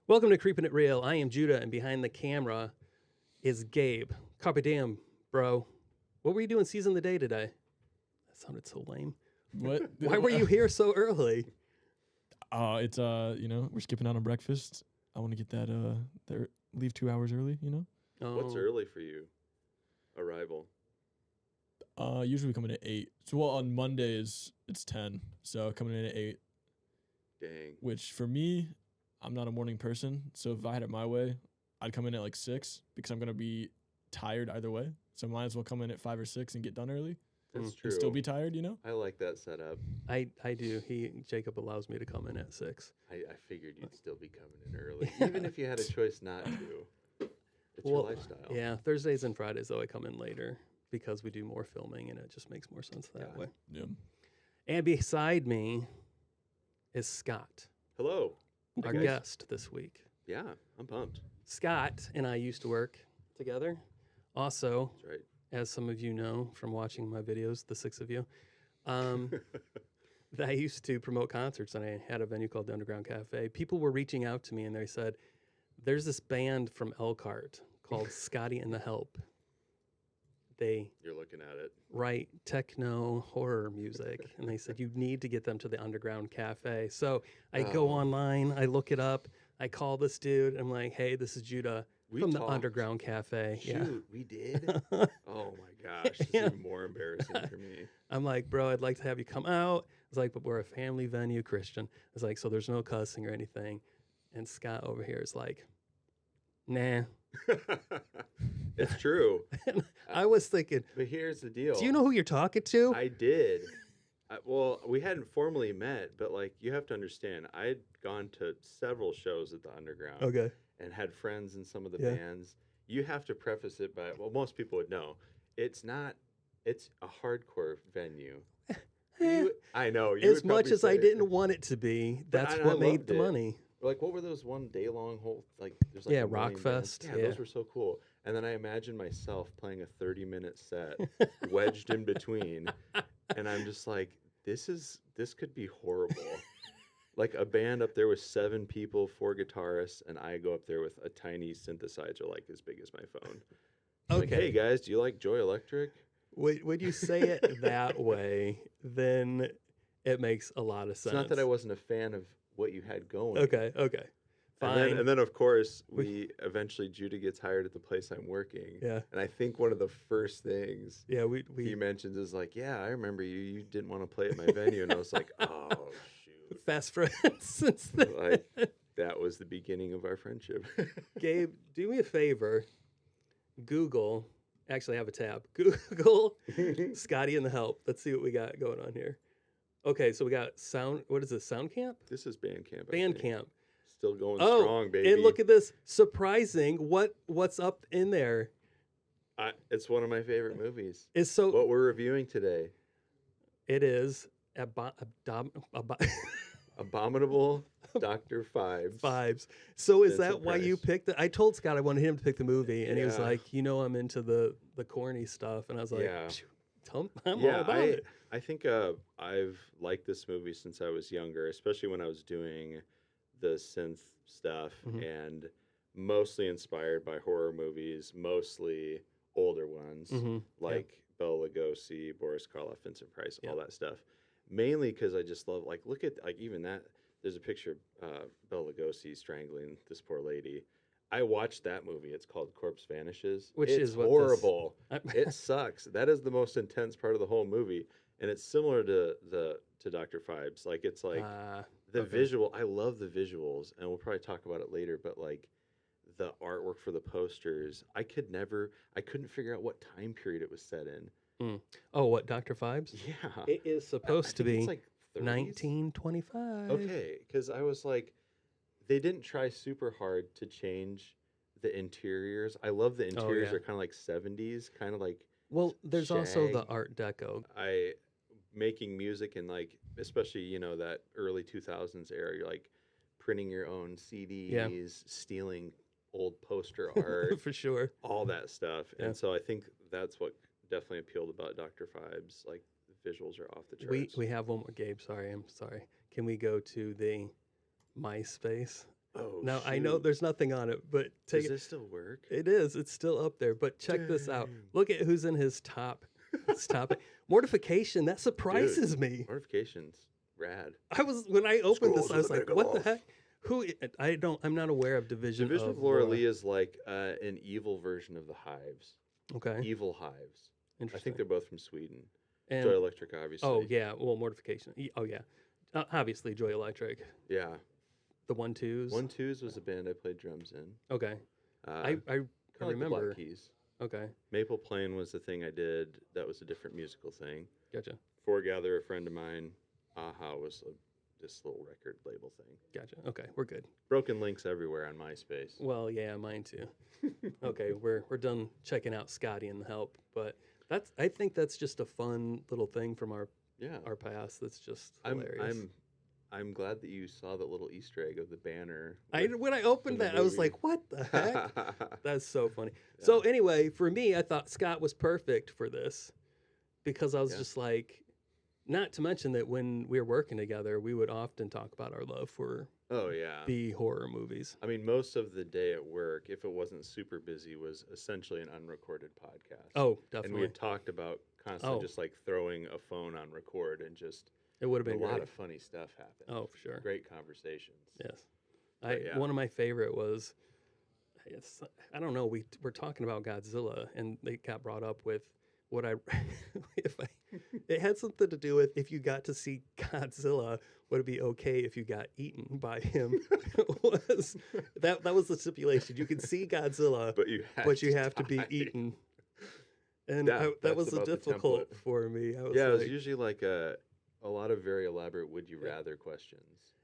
Welcome to Creepin' It Real. I am Judah, and behind the camera is Gabe. Carpe diem, bro. What were you doing seizing the day today? That sounded so lame. What? Why were you here so early? It's we're skipping out on breakfast. I want to get that leave 2 hours early. What's Oh, early for you? Arrival. Usually we come in at 8. So on Mondays it's 10. So coming in at 8, Dang. which for me, I'm not a morning person. So if I had it my way, I'd come in at like 6 because I'm gonna be tired either way. So might as well come in at 5 or 6 and get done early That's and true. still be tired. I like that setup. I do. Jacob allows me to come in at 6. I figured you'd still be coming in early, even if you had a choice not to. It's your lifestyle. Yeah, Thursdays and Fridays, though, I come in later because we do more filming, and it just makes more sense that Yeah. way. Yeah. And beside me is Scott, Hello. our guys. guest this week. Yeah, I'm pumped. Scott and I used to work together. Also, That's right. as some of you know from watching my videos, the 6 of you, that I used to promote concerts, and I had a venue called the Underground Cafe. People were reaching out to me, and they said, there's this band from Elkhart called Scotty and the Help. They You're looking at it. write techno horror music, and they said, you need to get them to the Underground Cafe. So I go Oh. online, I look it up, I call this dude, I'm like, hey, this is Judah We from the talked. Underground Cafe. Shoot, we did? Oh my gosh, this Yeah. is even more embarrassing for me. I'm like, bro, I'd like to have you come out. It's like, but we're a family venue, Christian. It's like, so there's no cussing or anything. And Scott over here is like, nah. It's true. And I was thinking, But here's the deal. do you know who you're talking to? I did. Well, we hadn't formally met, but you have to understand, I had gone to several shows at the Underground Okay. and had friends in some of the Yeah. bands. You have to preface it by, well, most people would know, it's a hardcore venue. I know. You As would much probably as I say- didn't want it to be, But that's I what made loved the it. money. What were those one day long whole there's Yeah, a million Rock bands. Fest, Yeah, yeah. those were so cool. And then I imagined myself playing a 30-minute set wedged in between, and I'm just like, this could be horrible. Like a band up there with 7 people, 4 guitarists, and I go up there with a tiny synthesizer like as big as my phone. Like, Okay. hey guys, do you like Joy Electric? When you say it that way, then it makes a lot of sense. It's not that I wasn't a fan of what you had going. Okay. Fine. And then of course, we eventually, Judah gets hired at the place I'm working. Yeah. And I think one of the first things Yeah, we he mentions is like, yeah, I remember you. You didn't want to play at my venue. And I was like, oh, shoot. fast friends since then. Like, that was the beginning of our friendship. Gabe, do me a favor. Google, actually I have a tab. Google Scotty and the Help. Let's see what we got going on here. Okay, so we got what is this, Sound Camp? This is Bandcamp. I think. Bandcamp. Still going Oh, strong, baby. and look at this. Surprising. What's up in there? It's one of my favorite movies. It's so What we're reviewing today, it is Abominable Dr. Phibes. Phibes. So is Vincent that why you Price. picked it? I told Scott I wanted him to pick the movie, and he was Yeah. like, I'm into the corny stuff, and I was like, Yeah. I'm Yeah, all about it. I think I've liked this movie since I was younger, especially when I was doing the synth stuff, Mhm. and mostly inspired by horror movies, mostly older ones Mhm. like Bela Lugosi, Boris Karloff, Vincent Price, Yeah. all that stuff. Mainly because I just love, look at even that. There's a picture of Bela Lugosi strangling this poor lady. I watched that movie. It's called Corpse Vanishes. Which it's is what this- horrible. It sucks. That is the most intense part of the whole movie, and it's similar to Dr. Phibes. Like it's like the okay. visual. I love the visuals, and we'll probably talk about it later. But like the artwork for the posters, I couldn't figure out what time period it was set in. Oh, what, Dr. Phibes? Yeah, It is supposed to I think be it's like 30s? 1925. Okay, because I was like, they didn't try super hard to change the interiors. I love the interiors yeah. are kind of like 70s, kind of like Well, there's also the shag. Art Deco. Making music in like, especially that early 2000s era. You're like printing your own CDs, stealing old poster art, For sure. all that stuff. Yeah. And so I think that's what definitely appealed about Dr. Phibes. Like the visuals are off the charts. We have one more, Gabe. I'm sorry. Can we go to the MySpace? Oh, Now I know there's nothing on it, but take Does it. this still work? It is. It's still up there. But check this out. Dang. Look at who's in his top. His top. Mortification. That surprises me. Mortification's rad. I was when I opened this, Scrolls I of was the like, "What the Megaloth. heck? Who? I don't. I'm not aware of Division, Division of Laura Lee is like an evil version of the Hives. Okay, Evil Hives. I interesting. think they're both from Sweden. And Joy Electric, obviously. oh yeah, well, Mortification. Oh yeah, obviously Joy Electric. Yeah. The 1-2s. 1-2s was a band I played drums in. Okay, I Kinda like the remember. Black Keys. Okay, Maple Plain was the thing I did. That was a different musical thing. gotcha, Foregather, a friend of mine. Aha was this little record label thing. gotcha. Okay, we're good. Broken links everywhere on MySpace. Well, yeah, mine too. Okay, we're done checking out Scotty and the Help, but I think that's just a fun little thing from our Yeah. past. That's just I'm hilarious. I'm glad that you saw that little Easter egg of the banner. When I opened from the that, I was movie. like, "What the heck?" That's so funny. Yeah. So anyway, for me, I thought Scott was perfect for this because I was Yeah. just like, not to mention that when we were working together, we would often talk about our love for Oh yeah. B horror movies. I mean, most of the day at work, if it wasn't super busy, was essentially an unrecorded podcast. Oh, and we definitely. had talked about constantly Oh. just like throwing a phone on record and just It would have a been lot great. of funny stuff happened. Oh, for sure. Great conversations. Yes. But yeah. One of my favorite was, I don't know, we're talking about Godzilla, and they got brought up with what it had something to do with if you got to see Godzilla, would it be okay if you got eaten by him? That was the stipulation. You can see Godzilla, But you have to be die. eaten. And Yeah, that that's was about the difficult template. for me. I was Yeah, it was like, usually like a lot of very elaborate would you Yeah. rather questions.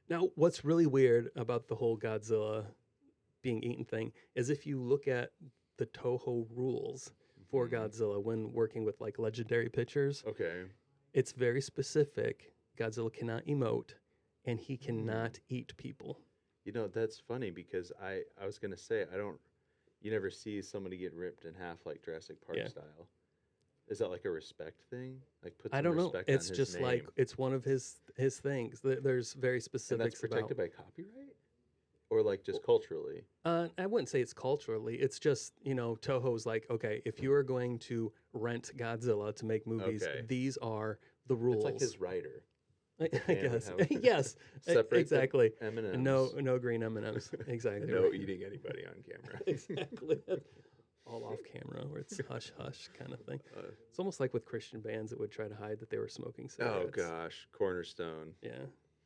now, what's really weird about the whole Godzilla being eaten thing is if you look at the Toho rules for Mhm. Godzilla when working with like legendary pictures, Okay. it's very specific. Godzilla cannot emote and he cannot eat people. You know, that's funny because I was gonna say you never see somebody get ripped in half like Jurassic Park Yeah. style. Is that like a respect thing? Like put some I don't know. respect on It's his just name. like it's one of his things. There's very And specifics that's protected about. by copyright? Or like just culturally? I wouldn't say it's culturally. It's just, Toho's like, okay, if you are going to rent Godzilla to make movies, Okay. these are the rules. It's like his writer. I can would guess. have- Yes, Separate the exactly. M&Ms. No green M&Ms. Exactly. No right. eating anybody on camera. Exactly. All off camera, where it's hush hush kind of thing. It's almost like with Christian bands that would try to hide that they were smoking cigarettes. Oh gosh, Cornerstone. Yeah.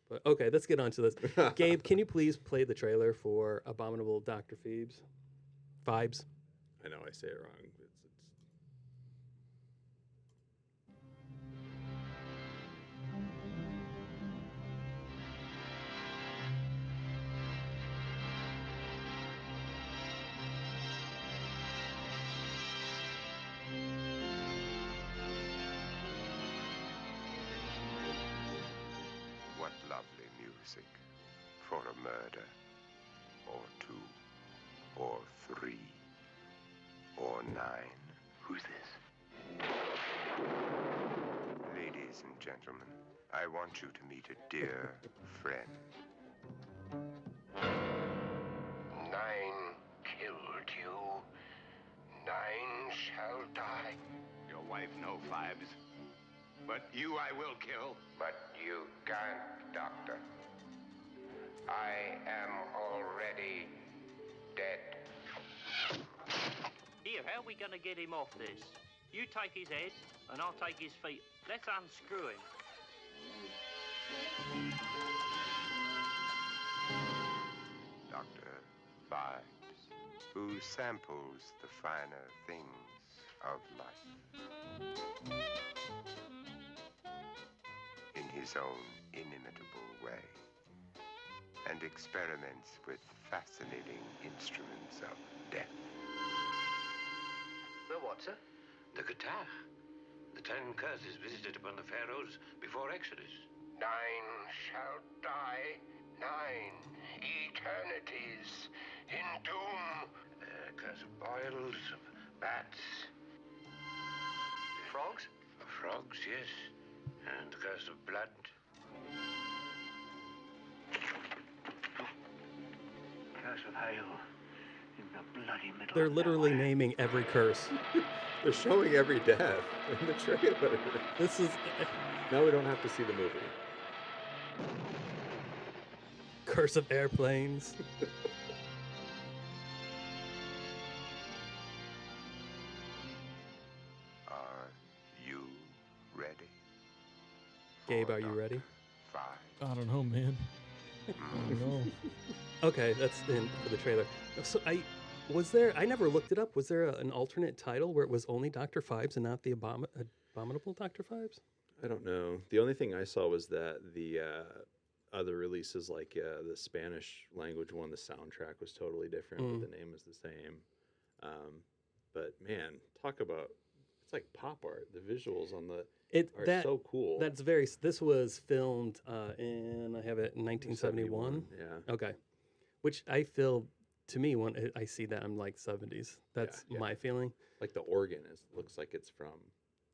But okay, let's get on to this. Gabe, can you please play the trailer for Abominable Dr. Phibes? Phibes. I know I say it wrong. What lovely music for a murder, or two, or three, or nine. Who's this? Ladies and gentlemen, I want you to meet a dear friend. 9 killed you. 9 shall die. Your wife, no, Phibes. But you I will kill. But you can't, Doctor. I am already dead. Here, how are we gonna get him off this? You take his head, and I'll take his feet. Let's unscrew him. Dr. Phibes, who samples the finer things of life in his own inimitable way, and experiments with fascinating instruments of death. The what, sir? The guitar. The 10 curses visited upon the pharaohs before Exodus. 9 shall die. 9 eternities in doom. Curse of boils, of bats. Frogs? Frogs, yes. And the curse of blood. glass of ale in the bloody middle They're of literally nowhere. naming every curse. They're showing every death in the trailer. This is Now we don't have to see the movie. Curse of Airplanes. Are you ready? Gabe, for are you ready? Dr. Phibes? I don't know, man. I don't know. Okay, that's in for the trailer. So I never looked it up. Was there an alternate title where it was only Dr. Phibes and not the Abominable Dr. Phibes? I don't know. The only thing I saw was that the other releases, like the Spanish language one, the soundtrack was totally different, but the name was the same. But man, talk about, it's like pop art. The visuals on the are so cool. This was filmed in, I have it, in 1971. Yeah. Okay. Which I feel, to me, when I see that, I'm like 70s. That's Yeah. my feeling. Like the organ looks like it's from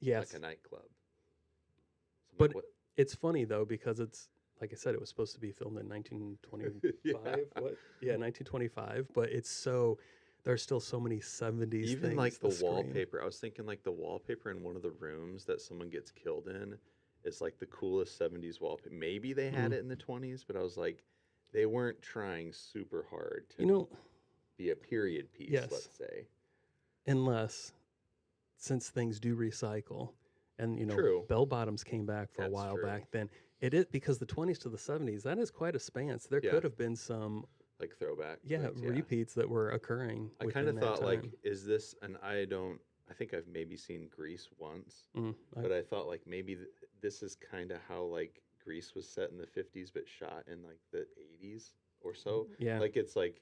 Yes. like a nightclub. So I'm But like, what? it's funny, though, because it's, like I said, it was supposed to be filmed in 1925. Yeah. What? Yeah, 1925. But it's so, there's still so many 70s Even things. like the screen. wallpaper. I was thinking like the wallpaper in one of the rooms that someone gets killed in is like the coolest 70s wallpaper. Maybe they had it in the 20s, but I was like, they weren't trying super hard to be a period piece, Yes. let's say. Unless, since things do recycle, and True. bell bottoms came back for a That's while true. back then. It is because the 20s to the 70s, that is quite a span. So there Yeah. could have been some Like throwback. yeah, things, repeats that were occurring. I kind of within that thought like, time. is this, and I think I've maybe seen Grease once, I- but I thought like maybe this is kind of how like Grease was set in the 50s, but shot in like the 80s or so. Yeah. Like it's like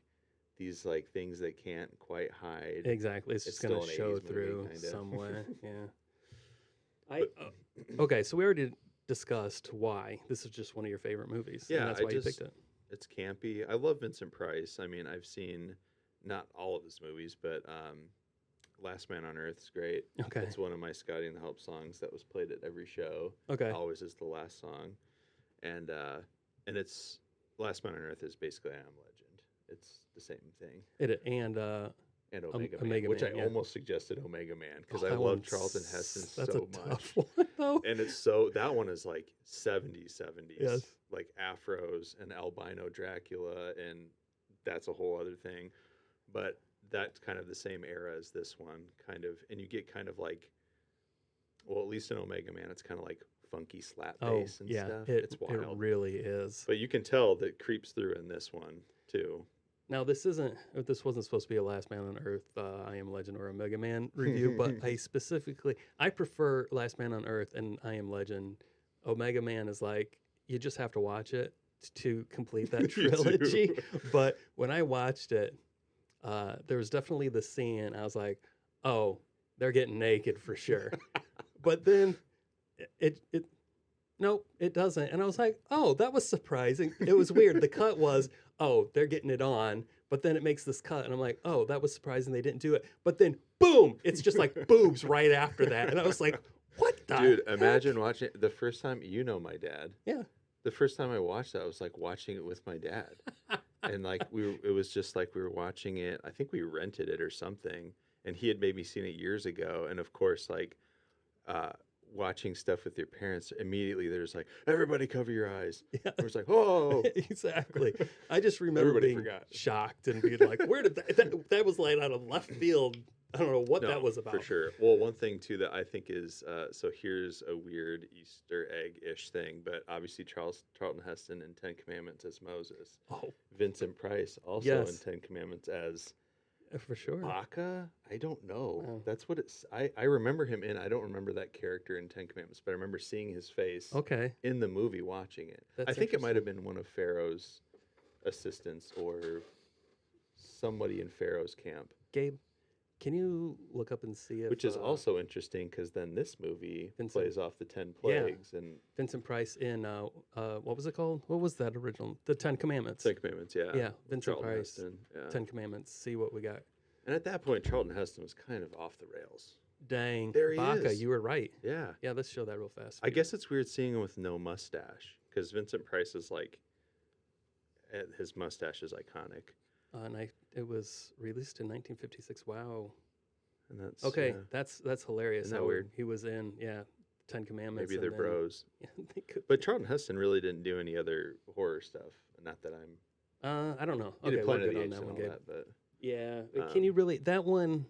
these like things that can't quite hide. Exactly. It's just going still to an show 80s movie, through kinda. some way. Yeah. Okay, so we already discussed why. This is just one of your favorite movies. Yeah, and that's I why you just- picked it. It's campy. I love Vincent Price. I mean, I've seen not all of his movies, but Last Man on Earth is great. Okay. It's one of my Scotty and the Help songs that was played at every show. Okay. Always is the last song. And it's Last Man on Earth is basically I Am Legend. It's the same thing. And Omega Man, Omega which Man, I yeah. almost suggested Omega Man because I that love one's- Charlton Heston that's so a much. tough one, though. And it's that one is like 70s, Yes. like afros and albino Dracula, and that's a whole other thing. But that's kind of the same era as this one, kind of, and you get kind of like, well, at least in Omega Man, it's kind of like funky slap bass and stuff. It's wild. It really is. But you can tell that creeps through in this one too. Now, this wasn't supposed to be a Last Man on Earth, I Am Legend, or a Mega Man review, but I prefer Last Man on Earth and I Am Legend. Omega Man is like, you just have to watch it to complete that You do. trilogy. But when I watched it, there was definitely the scene, I was like, oh, they're getting naked for sure. But then nope, it doesn't. And I was like, oh, that was surprising. It was weird. The cut was, oh, they're getting it on. But then it makes this cut. And I'm like, oh, that was surprising they didn't do it. But then, boom, it's just like boobs right after that. And I was like, what the Dude, heck? imagine watching it the first time. You know my dad. Yeah. The first time I watched that, I was like watching it with my dad. And like it was just like we were watching it. I think we rented it or something. And he had maybe seen it years ago. And of course, like watching stuff with your parents, immediately there's like, everybody cover your eyes. Yeah. It was like, oh. Exactly. I just remember Everybody being forgot. shocked and being like, where did that was like out of left field. I don't know what that was about. For sure. Well, one thing too that I think is so here's a weird Easter egg-ish thing, but obviously Charlton Heston in 10 Commandments as Moses. Oh, Vincent Price also Yes. in 10 Commandments as for sure. Baka. I don't know. Oh. That's what it's. I remember him in. I don't remember that character in 10 Commandments, but I remember seeing his face Okay. in the movie, watching it. That's I think it might have been one of Pharaoh's assistants or somebody in Pharaoh's camp. Gabe, can you look up and see if Which is also interesting because then this movie Vincent- plays off the 10 plagues and Vincent Price in what was it called? What was that original? The 10 Commandments. 10 Commandments, yeah. Yeah, Vincent Charlton Price. Heston, yeah. 10 Commandments. See what we got. And at that point, Charlton Heston was kind of off the rails. Dang. There he Baka, is. you were right. Yeah. Yeah, let's show that real fast. I guess it's weird seeing him with no mustache because Vincent Price is like, his mustache is iconic. And it was released in 1956. Wow. And that's Okay, that's hilarious. Isn't that how weird? He was in Ten Commandments. Maybe they're and then, bros. Yeah, they could. But Charlton Heston really didn't do any other horror stuff. Not that I'm. I don't know. He Okay, did we're Planet of good the on Apes that and one, all Gabe. that, but Yeah, can you really that one?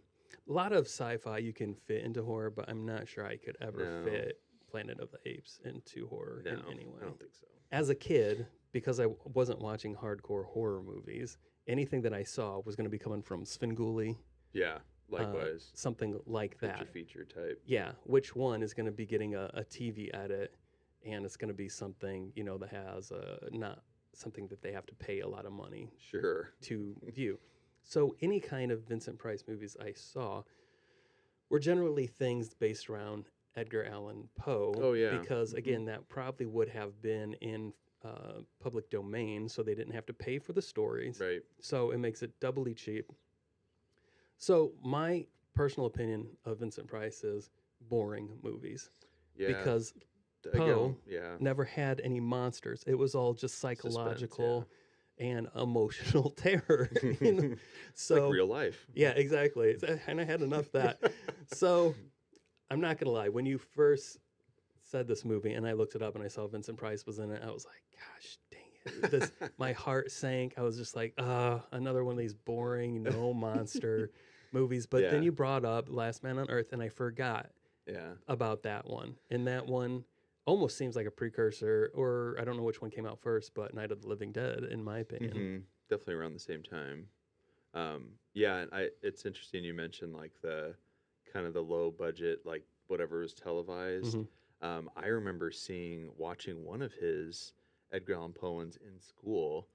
A lot of sci-fi you can fit into horror, but I'm not sure I could ever No. fit Planet of the Apes into horror no, in any way. I don't think so. As a kid, because I wasn't watching hardcore horror movies, anything that I saw was going to be coming from Svengoolie, Yeah, likewise. something like that. Feature type. Yeah, which one is going to be getting a TV edit, and it's going to be something that has not something that they have to pay a lot of money Sure. to view. So any kind of Vincent Price movies I saw were generally things based around Edgar Allan Poe. Oh, yeah. Because again, that probably would have been in public domain, so they didn't have to pay for the stories. Right. So it makes it doubly cheap. So my personal opinion of Vincent Price is boring movies. Yeah. Because Again, Poe yeah. never had any monsters. It was all just psychological and emotional terror. So like real life. Yeah, exactly. And I had enough of that. So I'm not gonna lie. When you first said this movie and I looked it up and I saw Vincent Price was in it, I was like, gosh dang it. My heart sank. I was just like, another one of these boring, no monster movies. But then you brought up Last Man on Earth and I forgot about that one. And that one almost seems like a precursor, or I don't know which one came out first, but Night of the Living Dead, in my opinion. Mm-hmm. Definitely around the same time. And it's interesting you mentioned like the kind of the low budget, like whatever was televised. Mm-hmm. I remember watching one of his Edgar Allan Poe ones in school,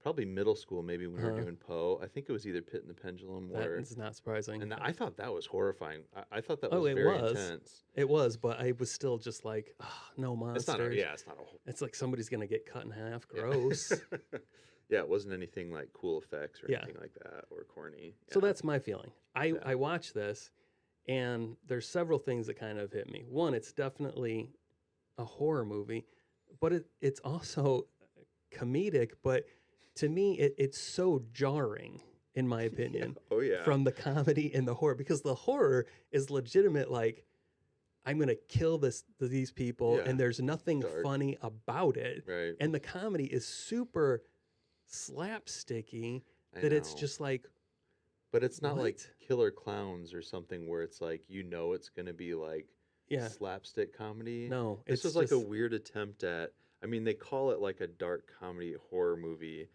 probably middle school, maybe when we were doing Poe. I think it was either Pit and the Pendulum or. That's not surprising. And I thought that was horrifying. I thought that was very intense. It was, but I was still just like, no monsters. It's not a. It's like somebody's gonna get cut in half. Gross. Yeah, it wasn't anything like cool effects or anything like that or corny. So that's my feeling. I watched this, and there's several things that kind of hit me. One, it's definitely a horror movie, but it's also comedic. But to me, it's so jarring, in my opinion. From the comedy and the horror, because the horror is legitimate. Like, I'm gonna kill these people, and there's nothing funny about it. Right. And the comedy is super slapsticky that it's just like. But it's not like Killer Clowns or something where it's like it's gonna be like slapstick comedy. No, this was like a weird attempt at. I mean, they call it like a dark comedy horror movie,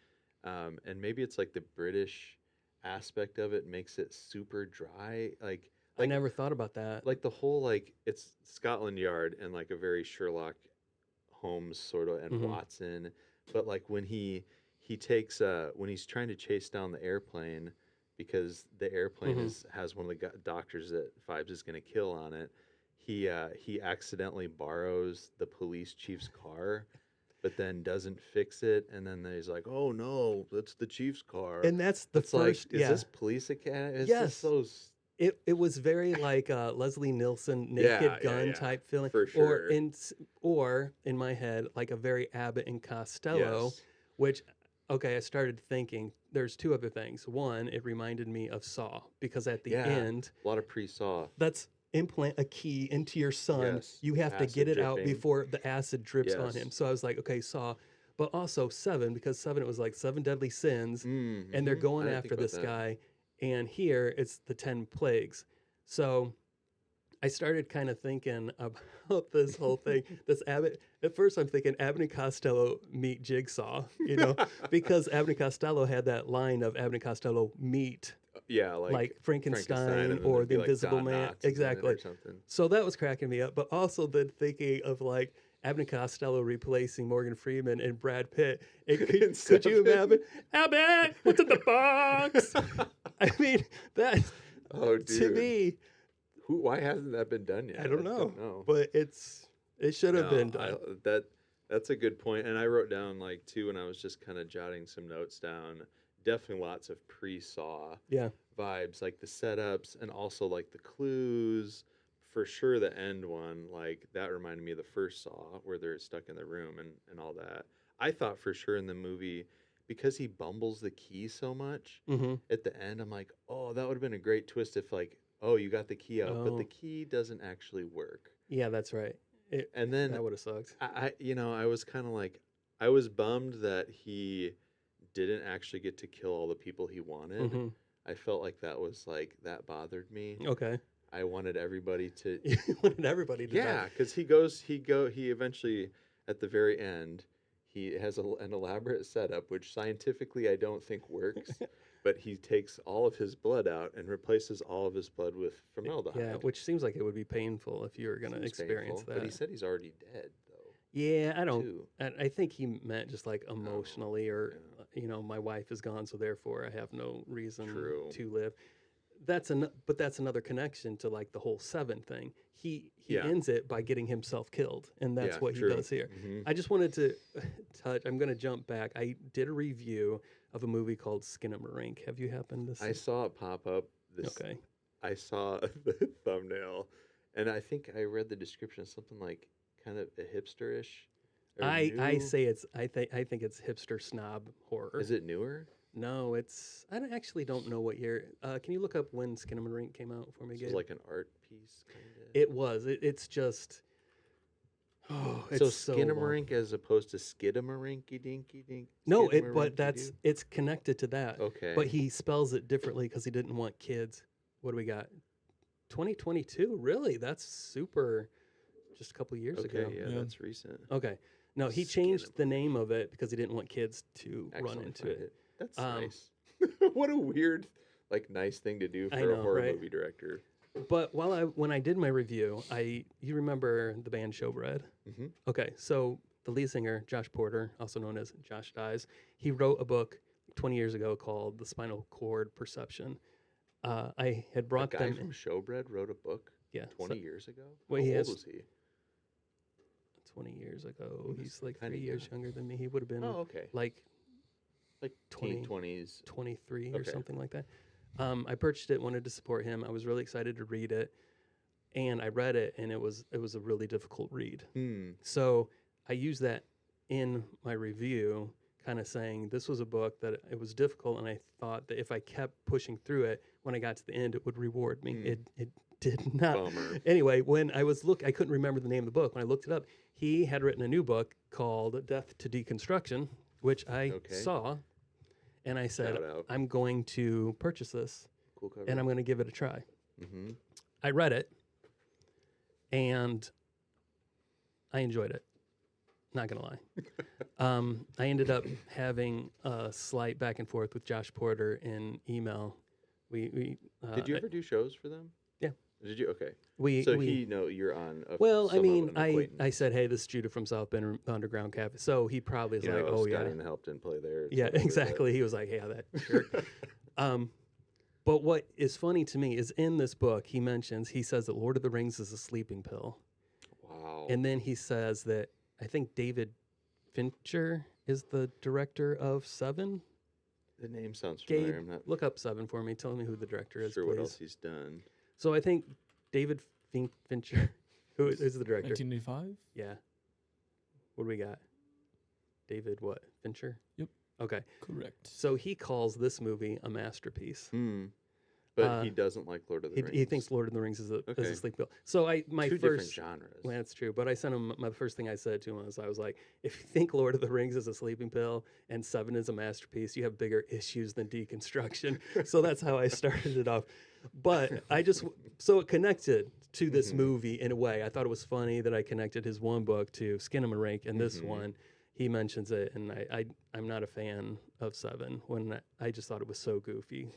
and maybe it's like the British aspect of it makes it super dry. Like I never thought about that. Like the whole it's Scotland Yard and like a very Sherlock Holmes sort of and Watson, but like when he takes when he's trying to chase down the airplane because the airplane has one of the doctors that Phibes is going to kill on it. He accidentally borrows the police chief's car, but then doesn't fix it, and then he's like, "Oh no, that's the chief's car." And that's the first. Like, is this Police Academy? Yes. It was very like Leslie Nielsen Naked Gun type feeling, for sure. Or in my head like a very Abbott and Costello, which. Okay, I started thinking there's two other things. One, it reminded me of Saw because at the end, a lot of pre-Saw. That's implant a key into your son. Yes. You have Acid to get it out dripping. before the acid drips on him. So I was like, okay, Saw, but also Seven because Seven it was like 7 deadly sins, and they're going after this guy, and here it's the 10 plagues. So I started kind of thinking about this whole thing. At first I'm thinking Abbott and Costello meet Jigsaw, because Abbott and Costello had that line of Abbott and Costello meet, like Frankenstein or the Invisible Man, exactly. So that was cracking me up. But also then thinking of like Abbott and Costello replacing Morgan Freeman and Brad Pitt. Could you imagine? Abbott, what's in the box? I mean that. Oh, dude. To me. Why hasn't that been done yet? I don't know. But it should have been done. That's a good point. And I wrote down like too when I was just kind of jotting some notes down. Definitely lots of pre-Saw vibes, like the setups and also like the clues. For sure, the end one, like that reminded me of the first Saw where they're stuck in the room and all that. I thought for sure in the movie because he bumbles the key so much Mm-hmm. at the end, I'm like, oh, that would have been a great twist if like, oh, you got the key out, but Oh. the key doesn't actually work. Yeah, that's right. And then That would have sucked. I was kind of like, I was bummed that he didn't actually get to kill all the people he wanted. Mm-hmm. I felt like that bothered me. Okay. I wanted everybody to, You wanted everybody to yeah, die. because he eventually at the very end, he has an elaborate setup, which scientifically I don't think works. But he takes all of his blood out and replaces all of his blood with formaldehyde. Yeah, which seems like it would be painful if you were going to Seems experience painful, that. But he said he's already dead, though. Yeah, I don't. Too. I think he meant just like emotionally, or yeah. my wife is gone, so therefore I have no reason True. to live. But that's another connection to like the whole Seven thing. He Yeah. ends it by getting himself killed, and that's Yeah, what true. he does here. Mhm. I just wanted to touch. I'm going to jump back. I did a review of a movie called Skinamarink. Have you happened to see? I saw it pop up. Okay. I saw the thumbnail, and I think I read the description, something like kind of a hipsterish. or I new- say it's. I think it's hipster snob horror. Is it newer? No, it's. I actually don't know what year. Can you look up when Skinamarink came out for me, So Gabe? it's like an art piece, kind of. It was. It's just. Oh, it's So so long. Skinamarink as opposed to Skidamarinky Dinky Dink. No, but Skidamarinky-doo? it's connected to that. Okay. But he spells it differently because he didn't want kids. What do we got? 2022. Really? That's super. Just a couple years Okay, ago. yeah, Yeah. that's recent. Okay. No, he changed the name of it because he didn't want kids to run Excellent, into find it. That's Um, nice. What a weird, nice thing to do I for a know, horror right? movie director. But when I did my review, you remember the band Showbread? Mhm. Okay, so the lead singer Josh Porter, also known as Josh Dies, he wrote a book 20 years ago called The Spinal Cord Perception. I had A brought guy them. from Showbread wrote a book Yeah, 20 years ago? well, How he old has- was he? 20 years ago. He was He's like kinda 3 years young. younger than me. He would have been Oh, okay. like Like 20 20s. 23 or Okay. something like that. I purchased it, wanted to support him. I was really excited to read it, and I read it, and it was a really difficult read. So I used that in my review, kind of saying this was a book that it was difficult, and I thought that if I kept pushing through it, when I got to the end, it would reward me. It did not. Bummer. Anyway, when I couldn't remember the name of the book. When I looked it up, he had written a new book called Death to Deconstruction, which I Okay. saw, and I said, Shout out. I'm going to purchase this, Cool cover. and I'm going to give it a try. Mm-hmm. I read it, and I enjoyed it. Not gonna lie. I ended up having a slight back and forth with Josh Porter in email. We Did you ever do shows for them? Yeah. Did you? Okay. we So we, you're on. well, I somewhat of mean, an I acquaintance. said, hey, this is Judah from South Bend Underground Cafe. So he probably is You like, know, oh Scotty yeah, and the Help didn't play there. It's yeah, whatever, but- exactly. He was like, yeah, that jerk. But what is funny to me is in this book he says that Lord of the Rings is a sleeping pill. Wow. And then he says that I think David Fincher is the director of Seven. The name sounds familiar. Gabe, I'm not look up Seven for me. Tell me who the director is, sure please. what else he's done. So I think David Fincher, who is the director? 1985. Yeah. What do we got? David what? Fincher? Yep. Okay. Correct. So he calls this movie a masterpiece. But he doesn't like Lord of the Rings. He thinks Lord of the Rings is a Okay. sleep pill. So my Two first different genres. Well, that's true. But I sent him my first thing I said to him was I was like, if you think Lord of the Rings is a sleeping pill and Seven is a masterpiece, you have bigger issues than deconstruction. So that's how I started it off. But so it connected to this movie in a way. I thought it was funny that I connected his one book to Skinamarink, and this one he mentions it, and I'm not a fan of Seven. When I just thought it was so goofy.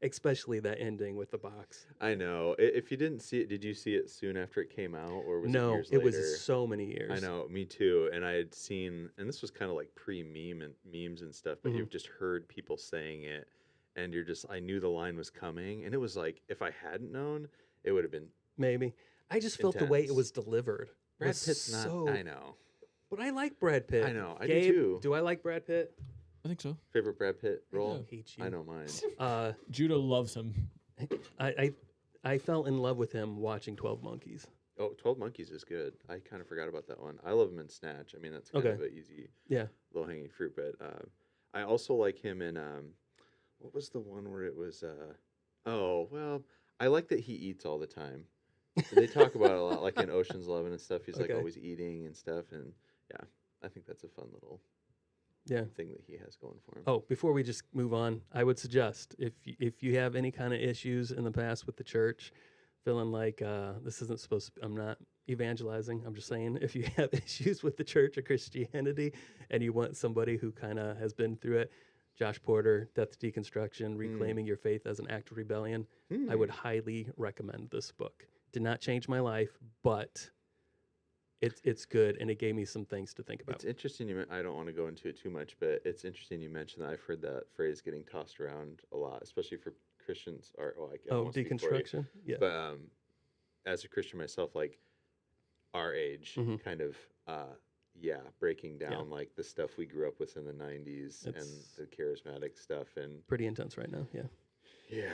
Especially that ending with the box. I know. If you didn't see it, did you see it soon after it came out, or was it No, years it later? was so many years. I know, me too. And I had seen, and this was kind of like pre-meme and memes and stuff, but you've just heard people saying it, and I knew the line was coming, and it was like, if I hadn't known, it would have been. Maybe. I just felt the way it Intense. was delivered. Brad was Pitt's not. so- I know. But I like Brad Pitt. I know, I do Gabe, too. Do I like Brad Pitt? I think so. Favorite Brad Pitt role? I hate you. I know mine. Judah loves him. I fell in love with him watching 12 Monkeys. Oh, 12 Monkeys is good. I kind of forgot about that one. I love him in Snatch. I mean, that's kind of an easy, Yeah. low-hanging fruit. But I also like him in, what was the one where it was, oh, well, I like that he eats all the time. They talk about it a lot, like in Ocean's 11 and stuff. He's like Okay. always eating and stuff. And yeah, I think that's a fun little thing that he has going for him. Oh, before we just move on, I would suggest if you have any kind of issues in the past with the church, feeling like this isn't supposed to, I'm not evangelizing. I'm just saying if you have issues with the church or Christianity and you want somebody who kind of has been through it, Josh Porter, Death to Deconstruction, Reclaiming Your Faith as an Act of Rebellion, I would highly recommend this book. Did not change my life, but it's good, and it gave me some things to think about. It's interesting. I don't want to go into it too much, but it's interesting you mentioned that. I've heard that phrase getting tossed around a lot, especially for Christians. Deconstruction? Yeah. But as a Christian myself, like our age, kind of, breaking down like the stuff we grew up with in the 90s and the charismatic stuff. And pretty intense right now, yeah.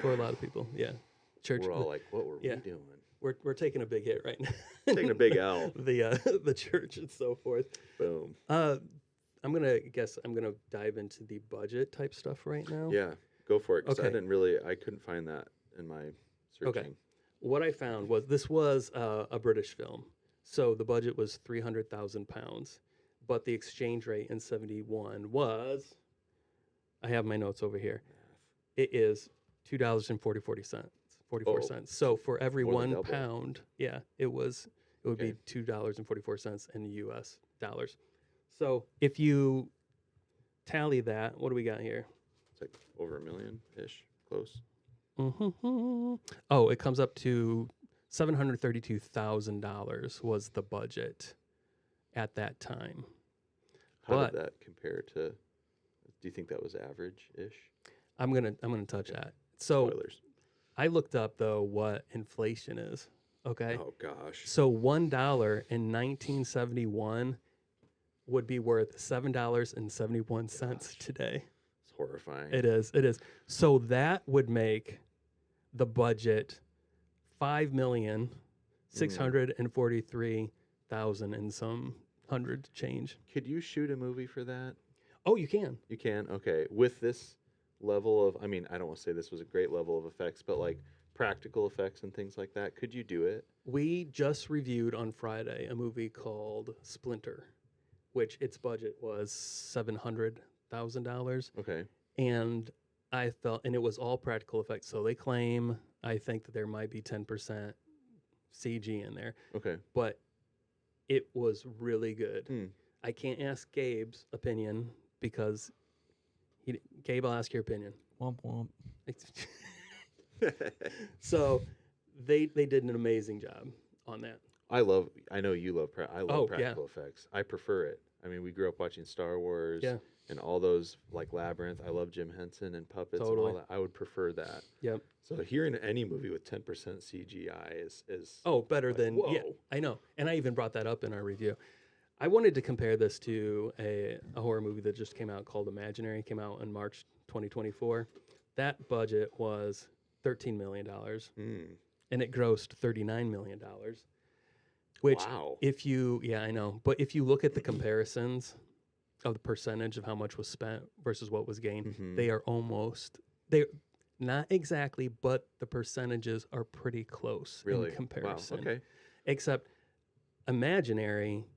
For a lot of people, yeah. Church. We're all like, what were we doing? We're taking a big hit right now. Taking a big L. The church and so forth. Boom. I'm gonna dive into the budget type stuff right now. Yeah, go for it. 'Cause Okay. I couldn't find that in my searching. Okay. What I found was this was a British film, so the budget was £300,000, but the exchange rate in '71 was, I have my notes over here. It is $2.44. 44 cents. So for every More than £1 double. pound, it would be $2.44 in US dollars. So if you tally that, what do we got here? It's like over $1 million-ish, close. Oh, it comes up to $732,000 was the budget at that time. How did that compare to? Do you think that was average-ish? I'm gonna touch that. So Spoilers. I looked up though what inflation is. Okay. Oh gosh. So $1 in 1971 would be worth $7.71 today. It's horrifying. It is. It is. So that would make the budget $5,643,000 and some hundred change. Could you shoot a movie for that? Oh, you can. You can? Okay. With this level of, I mean, I don't want to say this was a great level of effects, but like practical effects and things like that, could you do it? We just reviewed on Friday a movie called Splinter, which its budget was $700,000. Okay. And I felt, and it was all practical effects. So they claim, I think that there might be 10% CG in there. Okay. But it was really good. Hmm. I can't ask Gabe's opinion because Gabe, I'll ask your opinion. Womp womp. So they did an amazing job on that. I know you love, practical effects. I prefer it. I mean, we grew up watching Star Wars and all those like Labyrinth. I love Jim Henson and puppets and all that. I would prefer that. Yep. So hearing any movie with 10% CGI is better like, than, whoa. yeah, I know. And I even brought that up in our review. I wanted to compare this to a horror movie that just came out called Imaginary. Came out in March 2024. That budget was $13 million. And it grossed $39 million. Which, wow. I know. But if you look at the comparisons of the percentage of how much was spent versus what was gained, they're not exactly, but the percentages are pretty close in comparison. Wow. Okay. Except Imaginary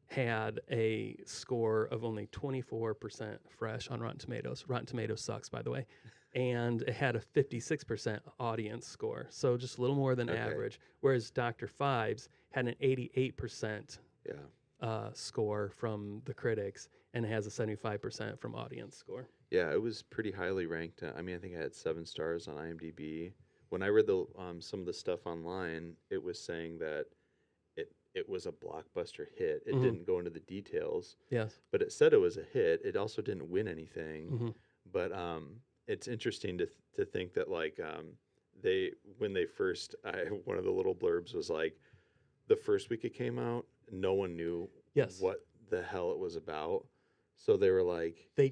had a score of only 24% fresh on Rotten Tomatoes. Rotten Tomatoes sucks, by the way. And it had a 56% audience score, so just a little more than average. Whereas Dr. Phibes had an 88% score from the critics and has a 75% from audience score. Yeah, it was pretty highly ranked. I mean, I think I had 7 stars on IMDb. When I read some of the stuff online, it was saying that it was a blockbuster hit. It didn't go into the details. Yes. But it said it was a hit. It also didn't win anything. But it's interesting to think that like when they first, one of the little blurbs was like, the first week it came out, no one knew what the hell it was about. So they were like, they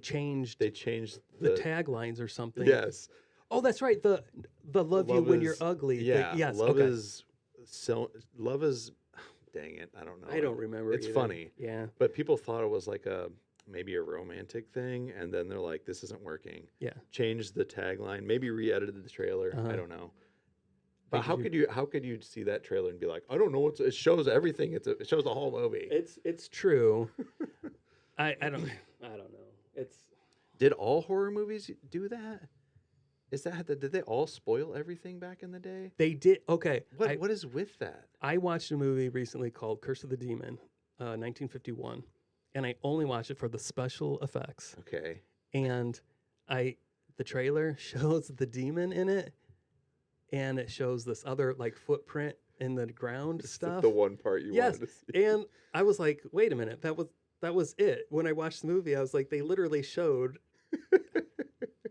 changed the taglines or something. Yes. Oh, that's right. The love you when you're ugly. Yeah. Yes. Love is so love is, dang it, I don't know. I don't remember. It's either. funny, Yeah. but people thought it was like maybe a romantic thing, and then they're like, this isn't working. Yeah. Changed the tagline, maybe re-edited the trailer. Uh-huh. I don't know. But Hey, how could you see that trailer and be like, I don't know it shows everything. It shows the whole movie. It's true. I don't know. It's Did all horror movies do that? Did they all spoil everything back in the day? they did okay. What is with that? I watched a movie recently called Curse of the Demon, 1951, and I only watched it for the special effects. Okay. And the trailer shows the demon in it, and it shows this other like footprint in the ground stuff. The one part you Yes, wanted to see. and I was like, wait a minute, that was it. When I watched the movie, I was like, they literally showed.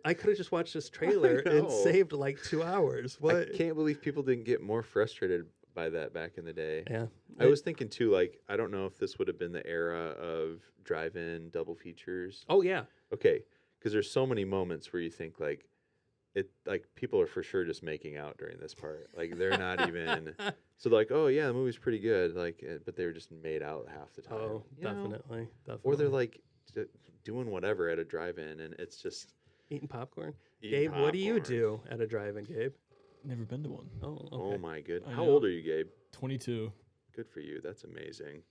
I could have just watched this trailer and know. saved like 2 hours. What? I can't believe people didn't get more frustrated by that back in the day. Yeah, I was thinking too, like, I don't know if this would have been the era of drive-in double features. Oh yeah, Okay, because there's so many moments where you think like people are for sure just making out during this part. Like they're not even. So like, oh yeah, the movie's pretty good. Like, but they were just made out half the time. oh you know? definitely. Or they're like doing whatever at a drive-in, and it's just eating popcorn. eating Gabe, what do you popcorn. do at a drive-in, Gabe? Never been to one. Oh, okay. Oh my good. I How know. old are you, Gabe? 22. Good for you. That's amazing.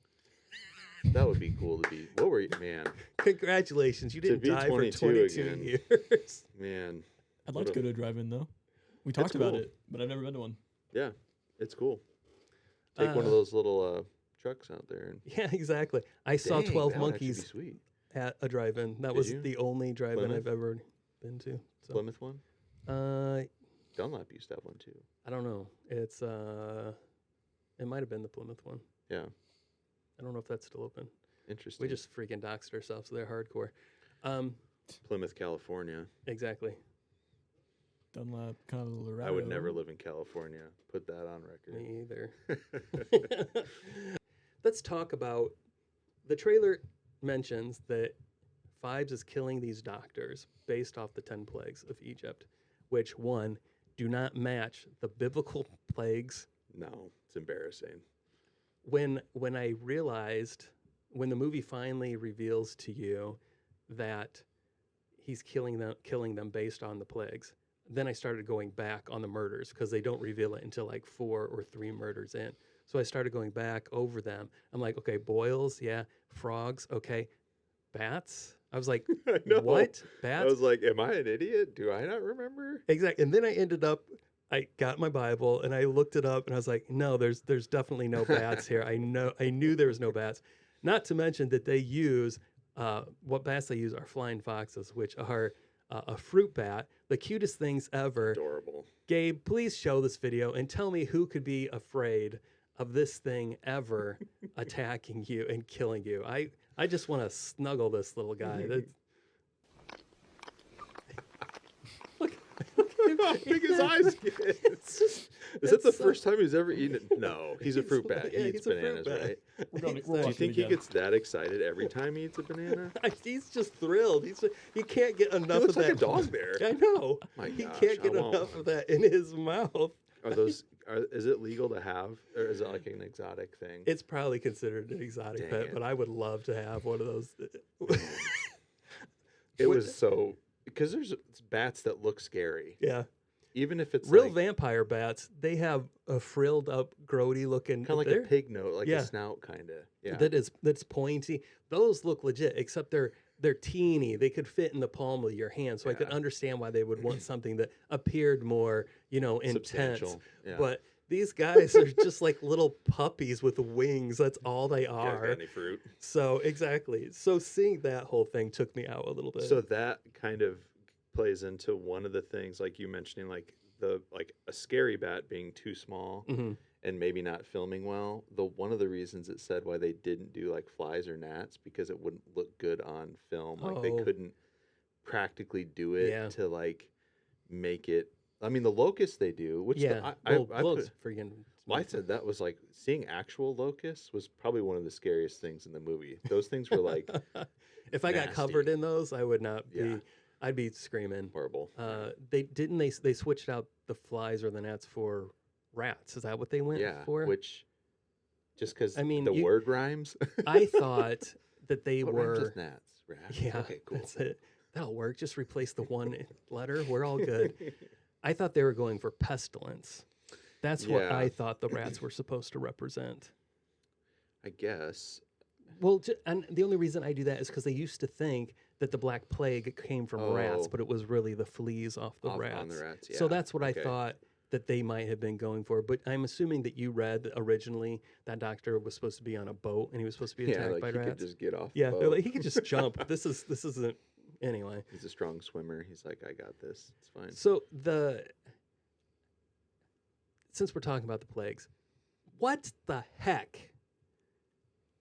That would be cool to be. What were you, man? Congratulations, you didn't be die for 22 22 again. years. Man, I'd What like to a- go to a drive-in though. We That's talked about cool. it, but I've never been to one. yeah, it's cool. Take one of those little trucks out there. And Yeah, exactly. I saw Dang, 12 that would actually be Monkeys sweet. at a drive-in. That Did was you? the only drive-in Plymouth? I've ever been to. So, Plymouth one. I Dunlap used to have one too. don't know. It's it might have been the Plymouth one. Yeah, I don't know if that's still open. interesting. We just freaking doxed ourselves. They're hardcore. Plymouth, California. Exactly. Dunlap, Colorado. I would never live in California. Put that on record. Me either. Let's talk about the trailer mentions that Phibes is killing these doctors based off the 10 plagues of Egypt, which one do not match the biblical plagues. No, it's embarrassing. When I realized, when the movie finally reveals to you that he's killing them based on the plagues, then I started going back on the murders because they don't reveal it until like 4 or 3 murders in. So I started going back over them. I'm like, okay, boils, yeah, frogs, okay, bats. I was like, I know. what? I Bats? was like, am I an idiot? Do I not remember? Exactly. And then I got my Bible and I looked it up and I was like, no, there's definitely no bats here. I knew there was no bats. Not to mention that they use, what bats they use are flying foxes, which are a fruit bat, the cutest things ever. Adorable. Gabe, please show this video and tell me who could be afraid of this thing ever attacking you and killing you. I just want to snuggle this little guy. Look How big his eyes get. Is that the first time he's ever eaten it? No, he's a fruit bat. Yeah, He eats he's a fruit bananas, bat. right? We're Do you watching think he again. gets that excited every time he eats a banana? He's just thrilled. He can't get enough looks of like a that. dog bear. I know. My He gosh, can't I get want enough one. of that in his mouth. Is it legal to have, or is it like an exotic thing? It's probably considered an exotic Dang pet, it. but I would love to have one of those. It was so, because there's bats that look scary, Yeah. even if it's Real like, vampire bats, they have a frilled up, grody looking. kind of like a pig note, like Yeah. a snout, kind of. Yeah. That's pointy. Those look legit, except they're teeny. They could fit in the palm of your hand, so I could Yeah. understand why they would want something that appeared more, intense. Substantial, yeah. But these guys are just like little puppies with wings. That's all they You guys got are. any fruit? So exactly. So seeing that whole thing took me out a little bit. So that kind of plays into one of the things, like you mentioning, like a scary bat being too small Mhm. and maybe not filming well. One of the reasons it said why they didn't do like flies or gnats, because it wouldn't look good on film. Like they Oh. couldn't practically do it Yeah. to like make it. I mean, the locusts they do, which yeah, I looks put, freaking. well, I said that was like seeing actual locusts was probably one of the scariest things in the movie. Those things were like if I got covered nasty. in those, I would not be. Yeah. I'd be screaming. horrible. They switched out the flies or the gnats for rats. Is that what they went for? Which just because I mean, the word rhymes. I thought that they What rhymes were. with gnats? Rats. Yeah, Okay, cool. that's it. That'll work. Just replace the one letter. We're all good. I thought they were going for pestilence. That's what I thought the rats were supposed to represent. I guess. Well, and the only reason I do that is because they used to think that the Black Plague came from rats, but it was really the fleas off the rats. On the rats, So that's what I thought that they might have been going for. But I'm assuming that you read that originally that doctor was supposed to be on a boat and he was supposed to be attacked by he rats. could just get off. Yeah, the they're boat. like, he could just jump. This isn't anyway. He's a strong swimmer. He's like, I got this. It's fine. So since we're talking about the plagues, what the heck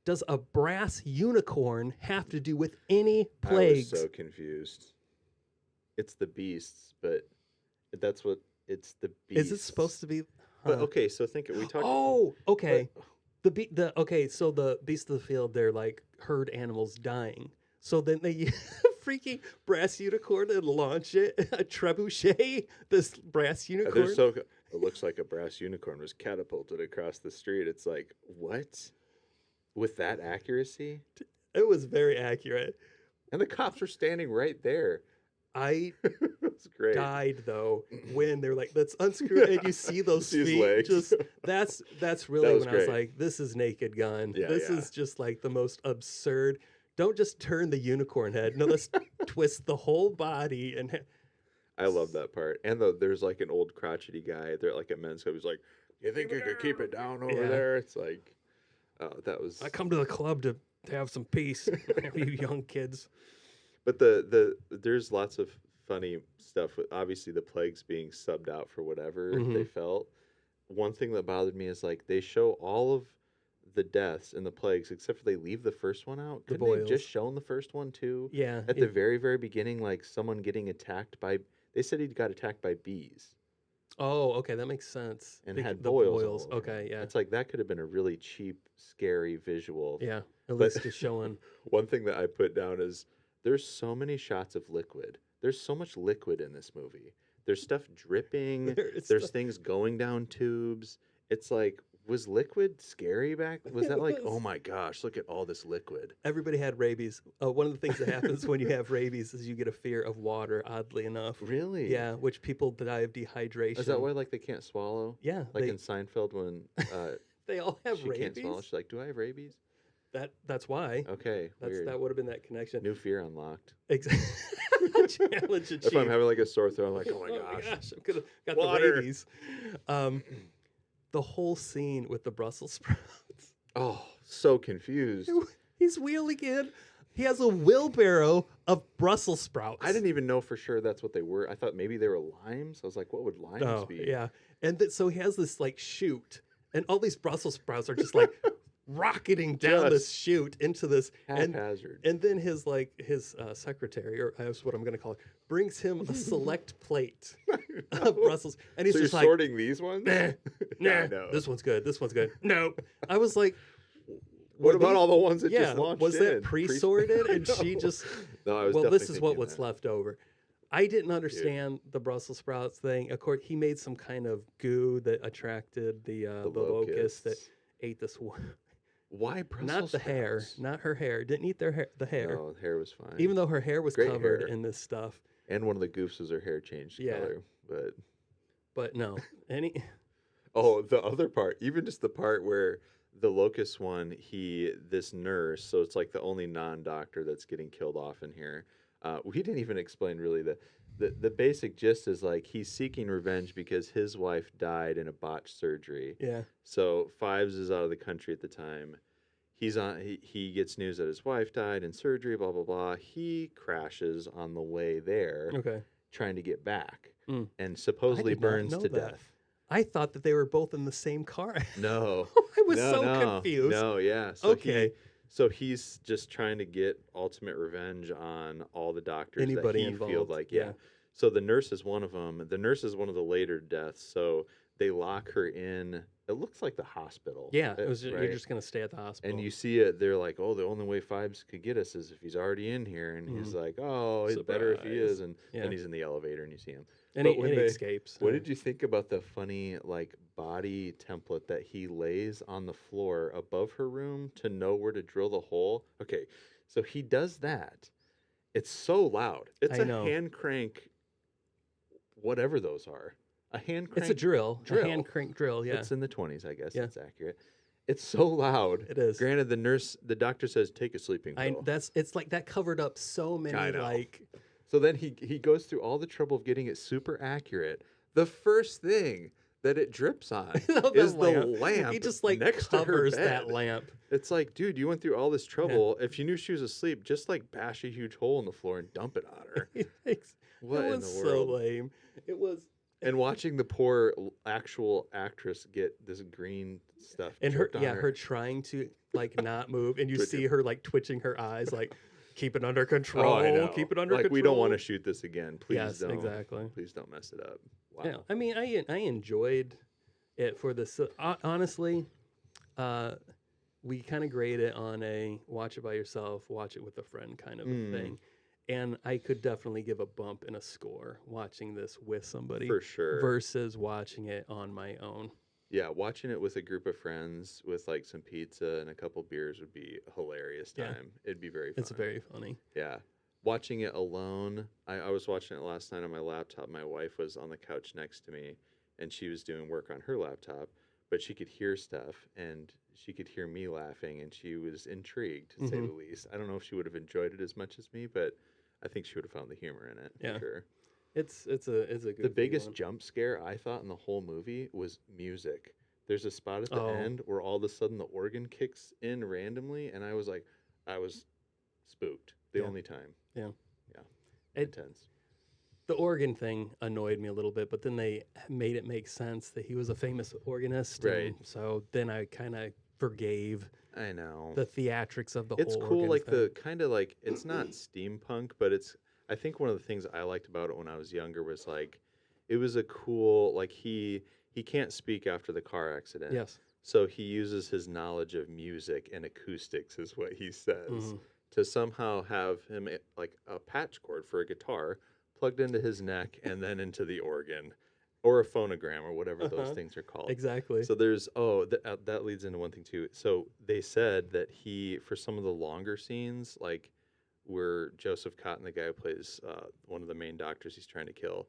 does a brass unicorn have to do with any plagues? I was so confused. It's the beasts, but it's the beasts. Is it supposed to be? But okay, so think we talked. Oh, okay. So the beasts of the field, they're like herd animals dying. So then they use a freaking brass unicorn and launch it, a trebuchet. This brass unicorn. It looks like a brass unicorn was catapulted across the street. It's like, what? With that accuracy? It was very accurate. And the cops were standing right there. I That's great. died though when they're like, let's unscrew it, and you see those See his feet. legs. Just that's really That was when I was great. like, this is Naked Gun. Yeah, This is just like the most absurd. Don't just turn the unicorn head. No, let's twist the whole body and. I love that part. And there's like an old crotchety guy there, like a men's club. He's like, "You think you could keep it down over there?" It's like, oh, that was. I come to the club to have some peace, you young kids. But there's lots of funny stuff with obviously the plagues being subbed out for whatever they felt. One thing that bothered me is like they show all of the deaths and the plagues except for they leave the first one out. Couldn't they have just shown the first one too? Yeah. At the very, very beginning, like someone getting attacked by. They said he got attacked by bees. Oh, okay, that makes sense. And had the boils. all over Okay, him. yeah. It's like that could have been a really cheap, scary visual. Yeah, at least just showing. One thing that I put down is there's so many shots of liquid. There's so much liquid in this movie. There's stuff dripping. There's things going down tubes. It's like, was liquid scary back? Was that like, oh my gosh, look at all this liquid? Everybody had rabies. One of the things that happens when you have rabies is you get a fear of water, oddly enough. Really? Yeah, which people die of dehydration. Is that why like they can't swallow? Yeah. Like in Seinfeld when they all have she rabies? can't swallow. She's like, do I have rabies? That's why. Okay, weird. That would have been that connection. New fear unlocked. Exactly. Challenge achieved. If I'm having like a sore throat, I'm like, oh my gosh, I'm gonna got Water. the rabies. The whole scene with the Brussels sprouts. Oh, so confused. He's wheeling in. He has a wheelbarrow of Brussels sprouts. I didn't even know for sure that's what they were. I thought maybe they were limes. I was like, what would limes be? Yeah. And so he has this like chute, and all these Brussels sprouts are just like rocketing down this chute into this haphazard. And then his secretary, or that's what I'm going to call it, brings him a select plate of Brussels, and he's so just you're like, sorting these ones? nah, I know. this one's good. This one's good. Nope. I was like, what about all the ones that just launched was in? that pre-sorted? And she just, no, I was well, this is definitely what's thinking that. left over. I didn't understand the Brussels sprouts thing. Of course, he made some kind of goo that attracted the locusts that ate this one. Why Brussels Not the hair, sprouts? not her hair. Didn't eat the hair. No, the hair was fine. Even though her hair was Great covered hair. in this stuff. And one of the goofs was her hair changed color. But no. Oh, the other part, even just the part where the locust one, this nurse, so it's like the only non-doctor that's getting killed off in here. We didn't even explain really the basic gist is like he's seeking revenge because his wife died in a botched surgery. Yeah. So Phibes is out of the country at the time. He gets news that his wife died in surgery, blah, blah, blah. He crashes on the way there. Okay. Trying to get back. Mm. And supposedly I did not burns know to that. death. I thought that they were both in the same car. No. I was no, confused. No, yeah. So okay. So he's just trying to get ultimate revenge on all the doctors Anybody that he involved. feels like, yeah. So the nurse is one of them. The nurse is one of the later deaths. So they lock her in. It looks like the hospital. Yeah, it was. You're right? just gonna stay at the hospital. And you see it. They're like, "Oh, the only way Phibes could get us is if he's already in here." And he's like, "Oh, it's better if he Surprise. is." And Yeah. then he's in the elevator, and you see him. and but he, when and he they- escapes. What did you think about the funny like body template that he lays on the floor above her room to know where to drill the hole? Okay, so he does that. It's so loud. It's I a know. hand crank, whatever those are. A hand crank. It's a drill, drill. a hand crank drill. Yeah, It's in the 20s, I guess. Yeah. It's accurate. It's so loud. it is. Granted, the doctor says take a sleeping pill. It's like that covered up so many I know. like. So then he goes through all the trouble of getting it super accurate. The first thing that it drips on is the lamp. He just like next to her covers bed. that lamp. It's like, dude, you went through all this trouble. If you knew she was asleep, just like bash a huge hole in the floor and dump it on her. What it in was the so world? lame. It was. And watching the poor actual actress get this green stuff And her, dripped on her trying to like not move, and you Twitch see it. her like twitching her eyes, like keep it under control. Oh, I know. Keep it under like, control. we don't want to shoot this again. Please Yes, don't. exactly. Please don't mess it up. Wow. Yeah, I mean, I enjoyed it for this. Honestly, we kind of grade it on a watch it by yourself, watch it with a friend kind of a thing. And I could definitely give a bump in a score watching this with somebody For sure. versus watching it on my own. Yeah, watching it with a group of friends with like some pizza and a couple beers would be a hilarious time. Yeah. It'd be very fun. It's very funny. Yeah. Watching it alone, I was watching it last night on my laptop. My wife was on the couch next to me, and she was doing work on her laptop, but she could hear stuff, and she could hear me laughing, and she was intrigued, to say the least. I don't know if she would have enjoyed it as much as me, but I think she would have found the humor in it, Yeah. for sure. It's a good. The biggest jump scare I thought in the whole movie was music. There's a spot at the end where all of a sudden the organ kicks in randomly, and I was spooked the only time. Yeah. Yeah. It- Intense. The organ thing annoyed me a little bit, but then they made it make sense that he was a famous organist. Right. And so then I kind of forgave I know. the theatrics of the It's whole cool, organ like thing. the kind of like it's not steampunk, but it's. I think one of the things I liked about it when I was younger was like, it was a cool like he can't speak after the car accident. Yes. So he uses his knowledge of music and acoustics, is what he says, Mhm. to somehow have him like a patch cord for a guitar plugged into his neck and then into the organ, or a phonogram or whatever those things are called. Exactly. So there's that leads into one thing too. So they said that he, for some of the longer scenes, like where Joseph Cotton, the guy who plays one of the main doctors he's trying to kill,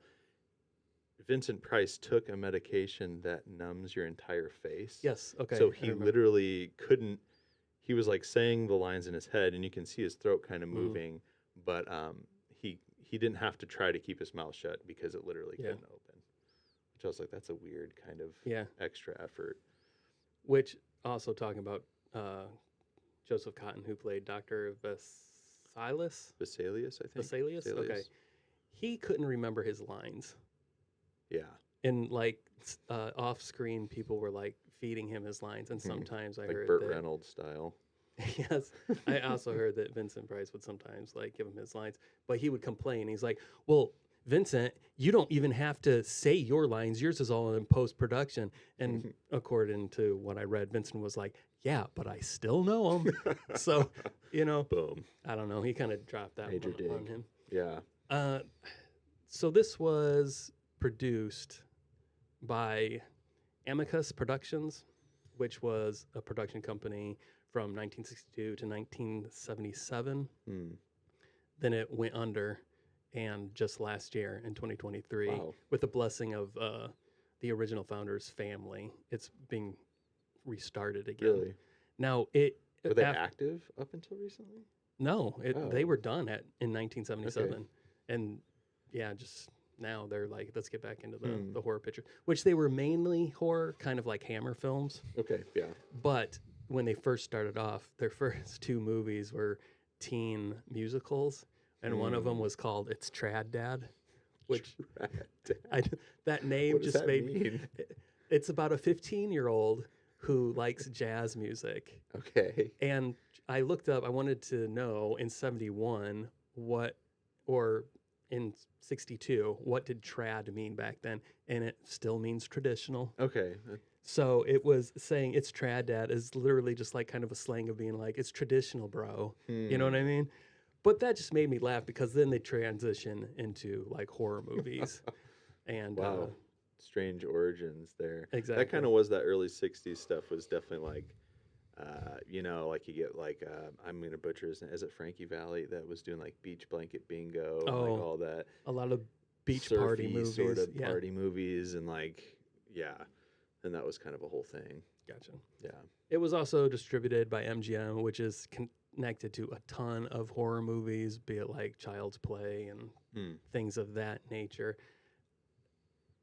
Vincent Price took a medication that numbs your entire face. Yes. Okay. So I he remember. literally couldn't. He was like saying the lines in his head, and you can see his throat kind of moving, but he didn't have to try to keep his mouth shut because it literally couldn't open. Which I was like, that's a weird kind of extra effort. Which also talking about Joseph Cotton, who played Dr. Vesalius. Vesalius, I think. Vesalius? Okay. He couldn't remember his lines. Yeah. And like off screen, people were like feeding him his lines. And sometimes I Like heard Burt that. Reynolds style. Yes. I also heard that Vincent Price would sometimes like give him his lines, but he would complain. He's like, well, Vincent, you don't even have to say your lines. Yours is all in post production. And according to what I read, Vincent was like, yeah, but I still know them. So, Boom. I don't know. He kind of dropped that Major one on dig. him. Yeah. So this was produced by Amicus Productions, which was a production company from 1962 to 1977. Then it went under, and just last year in 2023, Wow. with the blessing of the original founder's family, it's being restarted again. Really? Now Were they active up until recently? No, Oh. they were done in 1977, and just now they're like, let's get back into the horror picture, which they were mainly horror, kind of like Hammer films. Okay. Yeah. But when they first started off, their first two movies were teen musicals, and one of them was called "It's Trad Dad," which that name What does just that made mean? It's about a 15-year-old who likes jazz music. Okay. And I looked up, I wanted to know in 71 what, or in 62, what did trad mean back then? And it still means traditional. Okay. So it was saying it's trad dad is literally just like kind of a slang of being like, it's traditional, bro. You know what I mean? But that just made me laugh because then they transition into like horror movies. And Wow. Strange origins there. Exactly. That kind of was that early 60s stuff was definitely like, you know, like you get like, I'm going to butcher his name. Is it Frankie Valli that was doing like beach blanket bingo and like all that? A lot of beach surfy party movies. Sort of party movies and like, yeah. And that was kind of a whole thing. Gotcha. Yeah. It was also distributed by MGM, which is connected to a ton of horror movies, be it like Child's Play and things of that nature.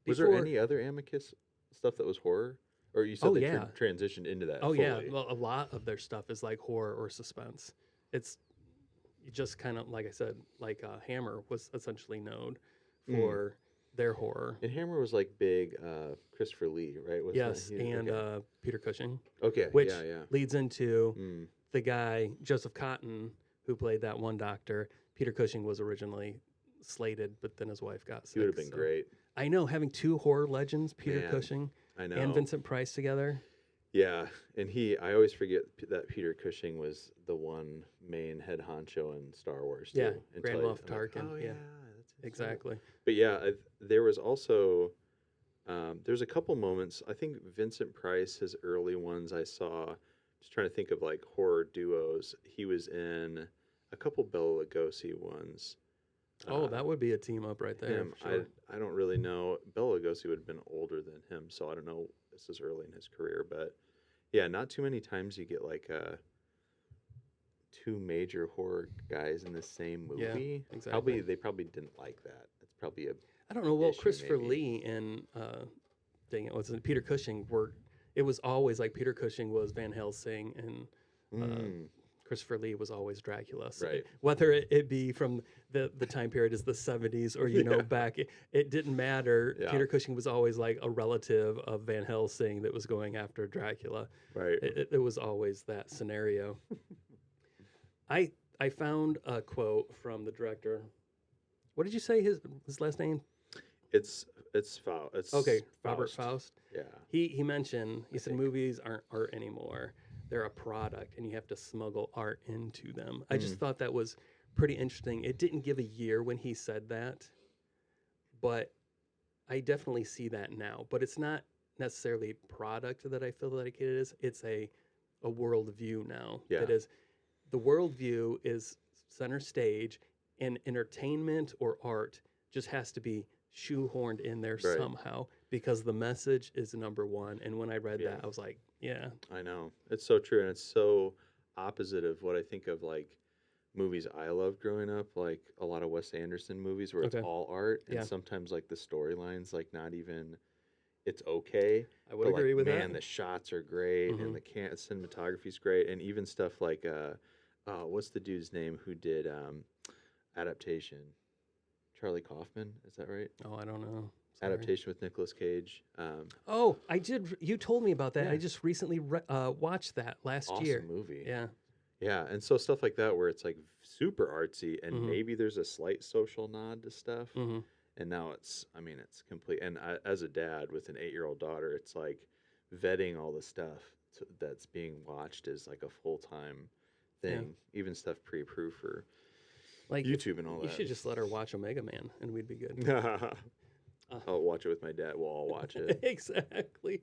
Was there any other Amicus stuff that was horror? Or you said they transitioned into that fully? Yeah. Well, a lot of their stuff is like horror or suspense. It's just kind of, like I said, like Hammer was essentially known for their horror. And Hammer was like big Christopher Lee, right? And Peter Cushing. Okay, which leads into the guy, Joseph Cotton, who played that one doctor. Peter Cushing was originally slated, but then his wife got sick. He would have been great. I know, having two horror legends, Peter Cushing and Vincent Price together. Yeah, and I always forget that Peter Cushing was the one main head honcho in Star Wars, too. Yeah, Grand Moff Tarkin. Like, that's exactly. But yeah, there was also, there's a couple moments. I think Vincent Price, his early ones I saw, just trying to think of like horror duos. He was in a couple Bela Lugosi ones. That would be a team up right there. Sure. I don't really know. Bela Lugosi would have been older than him, so I don't know. This is early in his career, but yeah, not too many times you get like two major horror guys in the same movie. Yeah, exactly. They probably didn't like that. It's probably I don't know. Well, Christopher Lee and Peter Cushing it was always like Peter Cushing was Van Helsing and Christopher Lee was always Dracula. So right. Whether it be from the time period is the 70s or, back, it didn't matter. Yeah. Peter Cushing was always like a relative of Van Helsing that was going after Dracula. Right. It was always that scenario. I found a quote from the director. What did you say his last name? It's Faust. It's okay, Robert Faust. Yeah. He mentioned, he said movies aren't art anymore. They're a product, and you have to smuggle art into them. I just thought that was pretty interesting. It didn't give a year when he said that, but I definitely see that now. But it's not necessarily product that I feel like it is. It's a worldview now. Yeah. That is, the worldview is center stage, and entertainment or art just has to be shoehorned in there somehow because the message is number one. And when I read that, I was like, yeah. I know. It's so true. And it's so opposite of what I think of like movies I loved growing up, like a lot of Wes Anderson movies where it's all art. And sometimes like the storyline's like not even, it's okay. I would agree with that. Man, the shots are great and the cinematography's great. And even stuff like, what's the dude's name who did Adaptation? Charlie Kaufman, is that right? Oh, I don't know. Sorry. Adaptation with Nicolas Cage. I did. You told me about that. Yeah. I just recently watched that last year. Awesome movie. Yeah. Yeah, and so stuff like that where it's like super artsy and maybe there's a slight social nod to stuff. And now it's complete. And as a dad with an 8-year-old daughter, it's like vetting all the stuff that's being watched is like a full-time thing. Yeah. Even stuff pre-approved for like YouTube and all that. You should just let her watch Omega Man and we'd be good. I'll watch it with my dad. We'll all watch it. Exactly.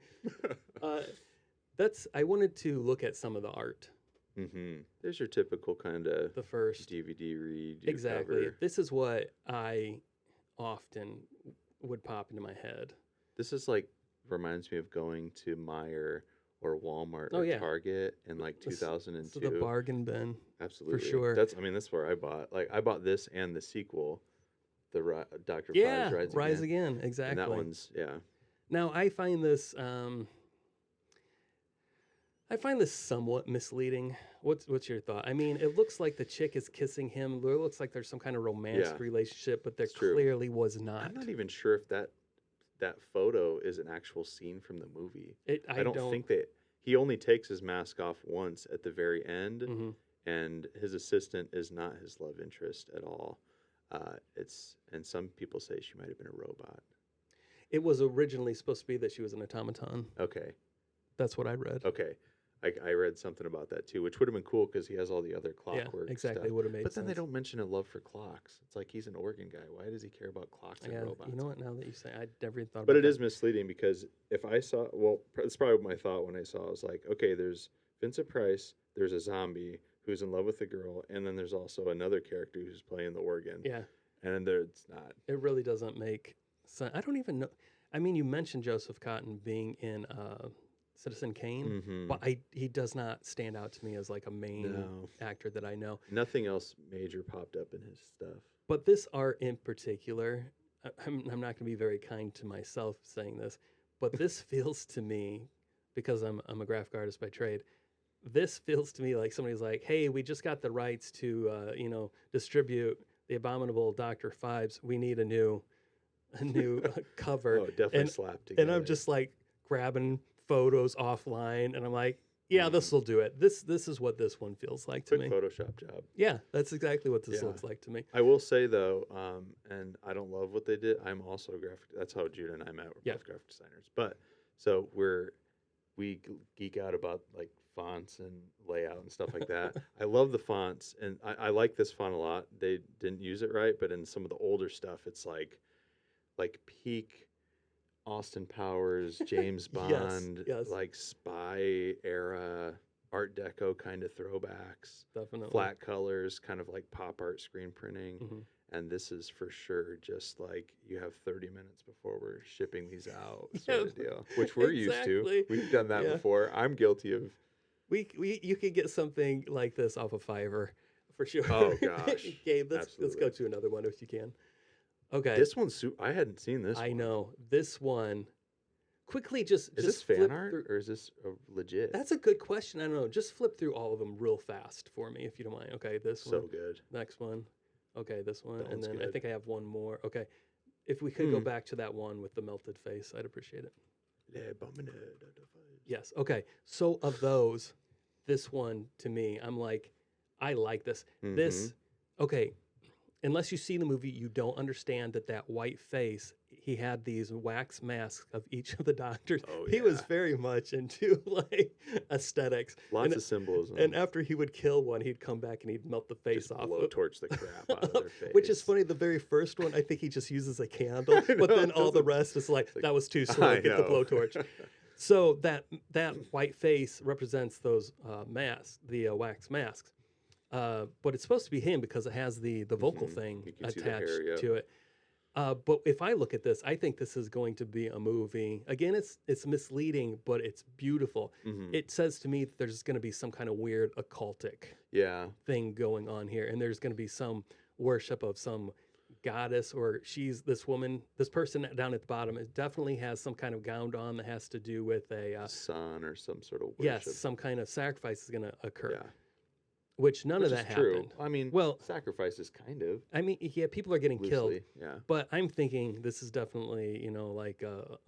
I wanted to look at some of the art. There's your typical kind of the first DVD read. Exactly. Cover. This is what I often would pop into my head. This is like reminds me of going to Meijer or Walmart or Target in like 2002. So the bargain bin. Absolutely. For sure. That's where I bought. Like I bought this and the sequel, the Dr. Phibes Rise Again. Exactly. And that one's Now I find this somewhat misleading. What's your thought? I mean, it looks like the chick is kissing him. It looks like there's some kind of romantic relationship, but there clearly was not. I'm not even sure if that photo is an actual scene from the movie. I don't think that he only takes his mask off once at the very end, and his assistant is not his love interest at all. And some people say she might have been a robot. It was originally supposed to be that she was an automaton. Okay. That's what I read. Okay. I read something about that too, which would have been cool because he has all the other Yeah, clockwork exactly. stuff. Would have made But then they sense. don't mention a love for clocks. It's like he's an organ guy. Why does he care about clocks and Yeah, robots? you know what? Now that you say, I never even thought But about it is that. misleading because if I saw, well, it's probably my thought when I saw it. I was like, okay, there's Vincent Price, there's a zombie who's in love with a girl, and then there's also another character who's playing the organ. Yeah, And there it's not. it really doesn't make sense. I don't even know. I mean, you mentioned Joseph Cotton being in Citizen Kane, Mhm. but he does not stand out to me as like a main No. actor that I know. Nothing else major popped up in his stuff. But this art in particular, I'm not going to be very kind to myself saying this, but this feels to me, because I'm a graphic artist by trade, this feels to me like somebody's like, hey, we just got the rights to distribute the Abominable Dr. Phibes. We need a new cover. Oh, definitely and, slapped together. and I'm just like grabbing photos offline, and I'm like, yeah, this will do it. This is what this one feels like to quick me. Photoshop job. Yeah, that's exactly what this Yeah. looks like to me. I will say though, and I don't love what they did. I'm also a graphic. That's how Judah and I met. We're Yeah. both graphic designers. But so we geek out about like fonts and layout and stuff like that. I love the fonts, and I like this font a lot. They didn't use it right, but in some of the older stuff, it's like peak Austin Powers, James Bond, yes. like spy era Art Deco kind of throwbacks. Definitely. Flat colors, kind of like pop art screen printing. Mhm. And this is for sure just like you have 30 minutes before we're shipping these out sort Yeah, of deal, which we're used to. exactly. We've done that Yeah. before. I'm guilty of. You could get something like this off of Fiverr for sure. Oh, gosh. Gabe, let's go Absolutely. to another one if you can. Okay. This one's I hadn't seen this I one. know. This one quickly just Is just this fan flip art through- or is this legit? That's a good question. I don't know. Just flip through all of them real fast for me if you don't mind. Okay, this so one. good. Next one. Okay, this one. That And one's then I good. think I have one more. Okay. If we could go Hmm. back to that one with the melted face, I'd appreciate it. Le Abominable Dr. Yes. Okay. So of those, this one to me, I'm like, I like this. Mm-hmm. This, okay. Unless you see the movie, you don't understand that white face. He had these wax masks of each of the doctors. Oh, He was yeah. very much into like aesthetics. Lots and, of symbolism. And after he would kill one, he'd come back and he'd melt the face just off. blowtorch the crap out of their face. Which is funny. The very first one, I think he just uses a candle, I but know, then it all the doesn't- rest is like, like, that was too slow. I Get the know. blowtorch. So that white face represents those masks, the wax masks. But it's supposed to be him because it has the vocal Mhm. thing You can see the attached hair, yep. to it. But if I look at this, I think this is going to be a movie. Again, it's misleading, but it's beautiful. Mhm. It says to me that there's going to be some kind of weird occultic Yeah. thing going on here, and there's going to be some worship of some goddess, or she's this woman, this person down at the bottom. It definitely has some kind of gown on that has to do with a Sun or some sort of worship. yes, some kind of sacrifice is going to occur. Yeah. Which none Which of is that true. happened. I mean, Well- sacrifices kind of. I mean, yeah, people are getting killed, Loosely, yeah. but I'm thinking this is definitely, like a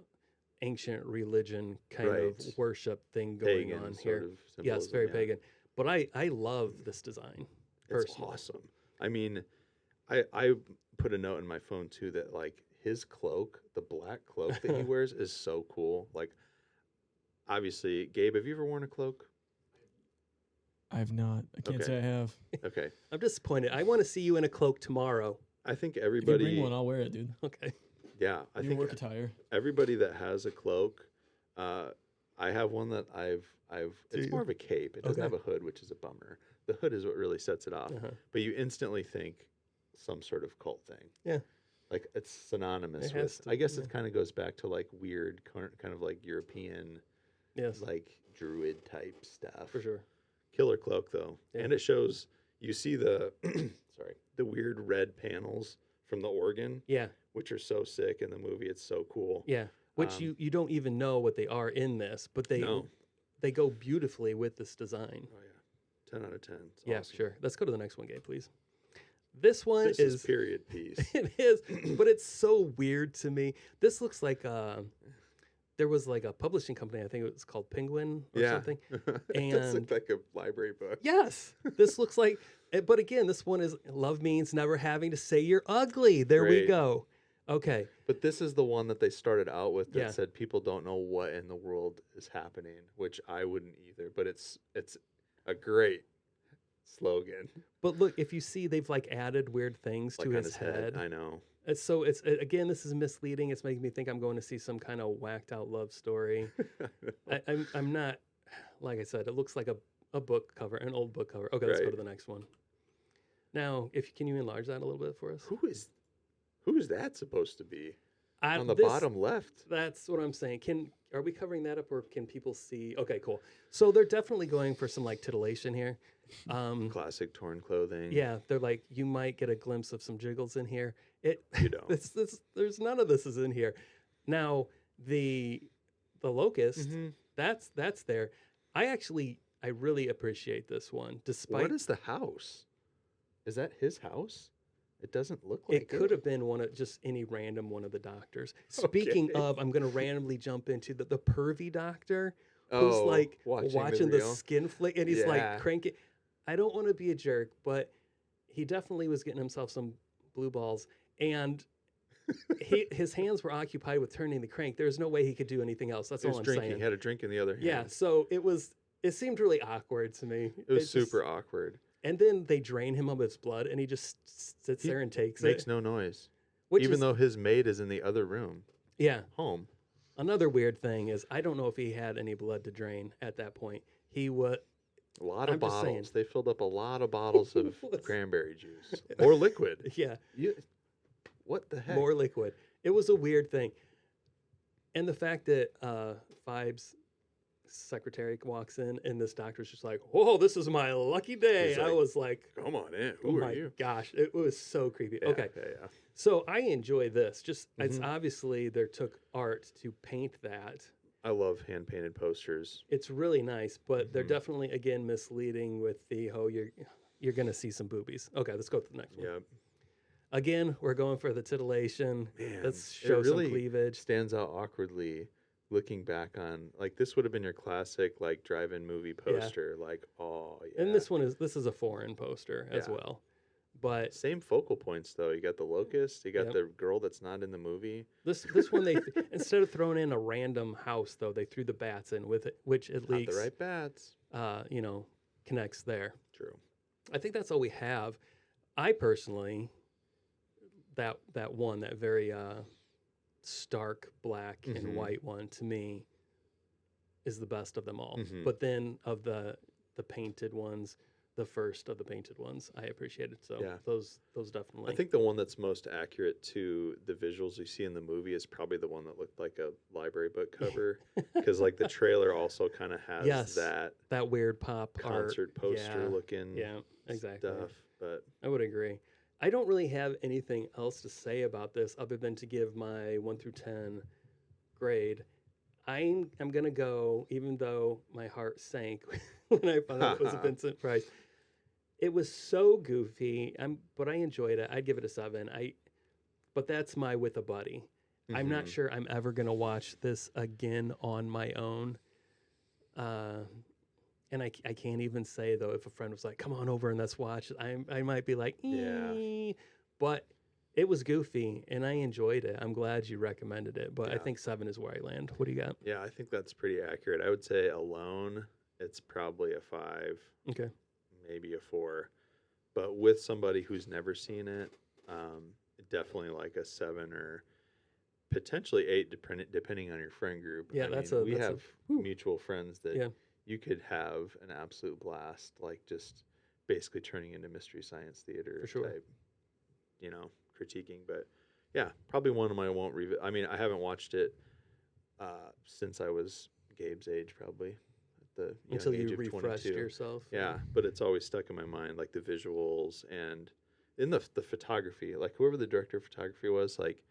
ancient religion kind Right. of worship thing going Pagan on sort here. of Yes, symbolism, very yeah. pagan. But I love this design. It's Personally. awesome. I mean, I put a note in my phone too that like his cloak, the black cloak that he wears, is so cool. Like, obviously, Gabe, have you ever worn a cloak? I have not. I can't Okay. say I have. Okay, I'm disappointed. I want to see you in a cloak tomorrow. I think If you everybody. bring one, I'll wear it, dude. Okay. Yeah, I Your think work attire. everybody that has a cloak. I have one that I've. It's you? more of a cape. It doesn't Okay. have a hood, which is a bummer. The hood is what really sets it off. Uh-huh. But you instantly think some sort of cult thing. Yeah. Like it's synonymous It has with. to, I guess yeah. it kind of goes back to like weird, kind of like European, Yes, like druid type stuff. for sure. Killer cloak though, Yeah. and it shows. You see the sorry, the weird red panels from the organ, Yeah, which are so sick in the movie. It's so cool. yeah. Which Um, you don't even know what they are in this, but No. they go beautifully with this design. Oh yeah, 10 out of 10. It's Yeah, awesome. sure. Let's go to the next one, Gabe, please. This one This is period piece. it is, but it's so weird to me. This looks like there was like a publishing company. I think it was called Penguin or Yeah. something. It does And- look like a library book. Yes, this looks like, But again, this one is love means never having to say you're ugly. There we Great. go. Okay. But this is the one that they started out with that Yeah. said people don't know what in the world is happening, which I wouldn't either. But it's a great slogan. But look, if you see, they've like added weird things Like to on his head. I know. So it's again, this is misleading. It's making me think I'm going to see some kind of whacked out love story. I'm not. Like I said, it looks like a book cover, an old book cover. Okay, let's go Right. to the next one. Now, can you enlarge that a little bit for us? Who is that supposed to be? On the This- bottom left. That's what I'm saying. Are we covering that up, or can people see? Okay, cool. So they're definitely going for some like titillation here. Classic torn clothing. Yeah, they're like, you might get a glimpse of some jiggles in here. You don't. There's none of this is in here. Now the locust, Mm-hmm. that's there. I really appreciate this one, despite What is the house? Is that his house? It doesn't look like it could have been one of just any random one of the doctors. Speaking Okay. of, I'm going to randomly jump into the pervy doctor who's like watching the reel. skin flick, and he's Yeah. like cranking. I don't want to be a jerk, but he definitely was getting himself some blue balls, and his hands were occupied with turning the crank. There's no way he could do anything else. That's He all was I'm drinking. saying. He had a drink in the other hand. Yeah, so it seemed really awkward to me. It was just- super awkward. And then they drain him of his blood, and he just sits there and takes Makes it. no noise. Which Even is, though his maid is in the other room, yeah. home. Another weird thing is I don't know if he had any blood to drain at that point. He would. A lot of I'm just saying. bottles. They filled up a lot of bottles of Was- cranberry juice or liquid. Yeah, What the heck? more liquid. It was a weird thing, and the fact that Phibes' secretary walks in and this doctor's just like, "Whoa, this is my lucky day." He's I like, was like, Come on in. "Oh Who my are you? gosh!" It was so creepy. Yeah, Okay, yeah. so I enjoy this. Just it's Mhm. obviously there took art to paint that. I love hand painted posters. It's really nice, but they're Mhm. definitely again misleading with the you're gonna see some boobies. Okay, let's go to the next one. Yeah. Again, we're going for the titillation. Man, Let's it show really some cleavage. stands out awkwardly looking back on, like, this would have been your classic like drive-in movie poster. Like, oh yeah. And this is a foreign poster as Yeah. well. But Same focal points though. You got the locust. You got Yep. the girl that's not in the movie. this one they instead of throwing in a random house though, they threw the bats in with it, which at Not the least right bats. connects there. True. I think that's all we have. I personally that one, that very stark black and Mhm. white one, to me is the best of them all. Mhm. But then of the painted ones, the first of the painted ones, I appreciated. So Yeah. those definitely. I think the one that's most accurate to the visuals you see in the movie is probably the one that looked like a library book cover, because like the trailer also kind of has Yes, that that weird pop concert art. poster Yeah, looking yeah, exactly. stuff. But I would agree. I don't really have anything else to say about this other than to give my 1 through 10 grade. I'm gonna go, even though my heart sank when I found out it was a Vincent Price. It was so goofy. But I enjoyed it. I'd give it a 7. But that's my with a buddy. I'm not Mhm. sure I'm ever gonna watch this again on my own. And I can't even say though, if a friend was like, "Come on over and let's watch," I might be like, Yeah. But it was goofy and I enjoyed it. I'm glad you recommended it. But I Yeah. think 7 is where I land. What do you got? yeah, I think that's pretty accurate. I would say alone, it's probably a 5, Okay. maybe a 4. But with somebody who's never seen it, definitely like a 7 or potentially 8, depending on your friend group. Yeah, we that's a have whew. mutual friends that Yeah. you could have an absolute blast, like just basically turning into Mystery Science Theater For sure. type, critiquing. But yeah, probably one of my won't revisit. I mean, I haven't watched it since I was Gabe's age, probably at the young Until age you of refreshed 22. yourself. Yeah, but it's always stuck in my mind, like the visuals and in the photography. Like whoever the director of photography was, like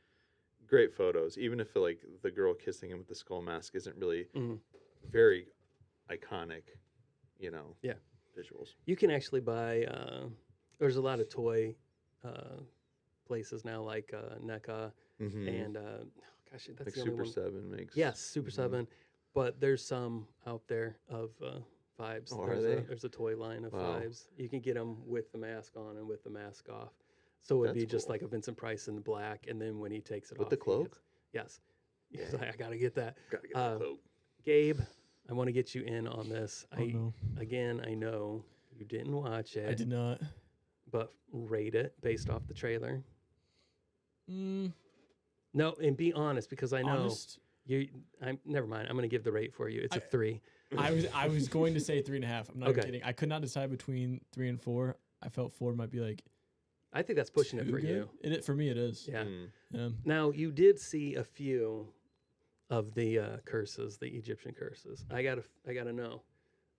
great photos. Even if like the girl kissing him with the skull mask isn't really Mhm. very iconic, Yeah. visuals. You can actually buy. There's a lot of toy places now, like NECA Mm-hmm. and gosh, that's Like the only Super one. 7 makes. Yes, Super Mhm. 7. But there's some out there of Phibes. Oh, are they? There's a toy line of Wow. Phibes. You can get them with the mask on and with the mask off. So it would be That's just cool. like a Vincent Price in black, and then when he takes it With off, the he cloak? gets- yes. He's like, I gotta get that. Gotta get that cloak. Gabe, I want to get you in on this. Oh, no. Again, I know you didn't watch it. I did not. But rate it based off the trailer. Mm, No, and be honest, because I know honest, I'm never mind. I'm going to give the rate for you. It's a 3. I was going to say 3.5. I'm not even Okay. kidding. I could not decide between 3 and 4. I felt 4 might be like I think that's pushing it too for good. you. For me, it is. Yeah. Yeah. Now you did see a few of the curses, the Egyptian curses. I gotta know.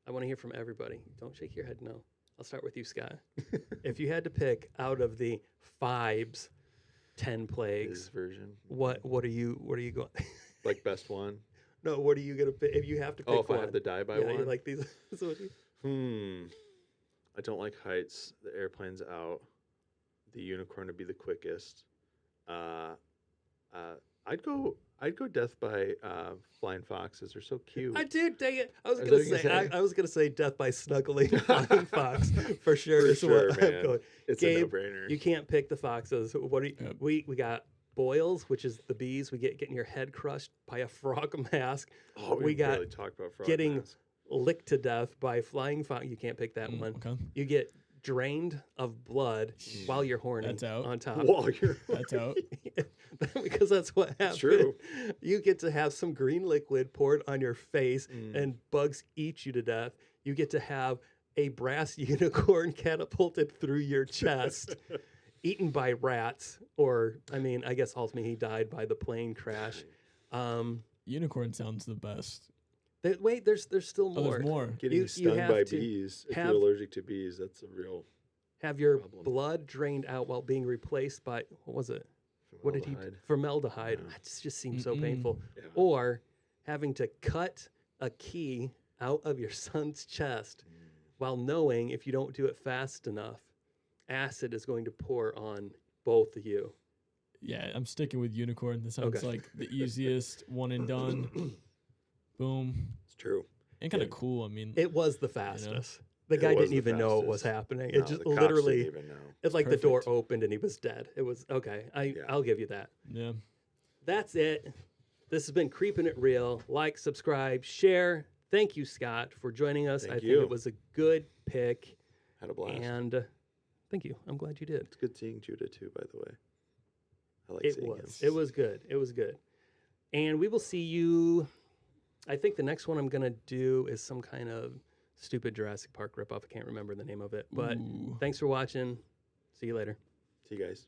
I want to hear from everybody. Don't shake your head. No. I'll start with you, Scott. If you had to pick out of the Phibes 10 His plagues, version. what are you going? Like best one? No, what are you gonna pick? If you have to pick Oh, if one, I have to die by yeah, one? you like these. So what you- I don't like heights. The airplane's out. The unicorn would be the quickest. I'd go death by flying foxes. They're so cute. I do, dang it. I was Is that gonna what you're say, gonna say? I was gonna say death by snuggling flying fox for sure. For is sure, what I'm man. going. It's Gabe, a no-brainer. You can't pick the foxes. What do you, Yep. we got boils, which is the bees. We getting your head crushed by a frog mask. Oh, we we got really talked about frog getting mask. licked to death by flying fox. You can't pick that one. Okay. You get drained of blood while you're horny. That's out. On top. Whoa, you're That's out. Because that's what happens. true. You get to have some green liquid poured on your face Mm. and bugs eat you to death. You get to have a brass unicorn catapulted through your chest, eaten by rats. Or, I mean, I guess ultimately he died by the plane crash. Unicorn sounds the best. Wait, there's still Oh, more. there's more. Getting you stung have by to bees. If have- you're allergic to bees, that's a real Have your problem. blood drained out while being replaced by, what was it? What did he? formaldehyde. Formaldehyde. Yeah. It just seems so Mm-mm. painful. Yeah. Or having to cut a key out of your son's chest while knowing if you don't do it fast enough, acid is going to pour on both of you. Yeah, I'm sticking with unicorn. This sounds Okay. like the easiest one and done. Boom. It's true. And kind of cool. I mean, It was the fastest. The It guy was didn't the even know it was fastest. happening. No, It just the cops literally, didn't even know. it's like the door Perfect. opened and he was dead. It was, okay, Yeah. I'll give you that. yeah. That's it. This has been Creepin' It Real. Like, subscribe, share. Thank you, Scott, for joining us. Thank I think you. it was a good pick. Had a blast. And thank you. I'm glad you did. It's good seeing Judah too, by the way. I like It seeing was. him. It was good. It was good. And we will see you. I think the next one I'm going to do is some kind of stupid Jurassic Park ripoff. I can't remember the name of it. But Ooh. thanks for watching. See you later. See you guys.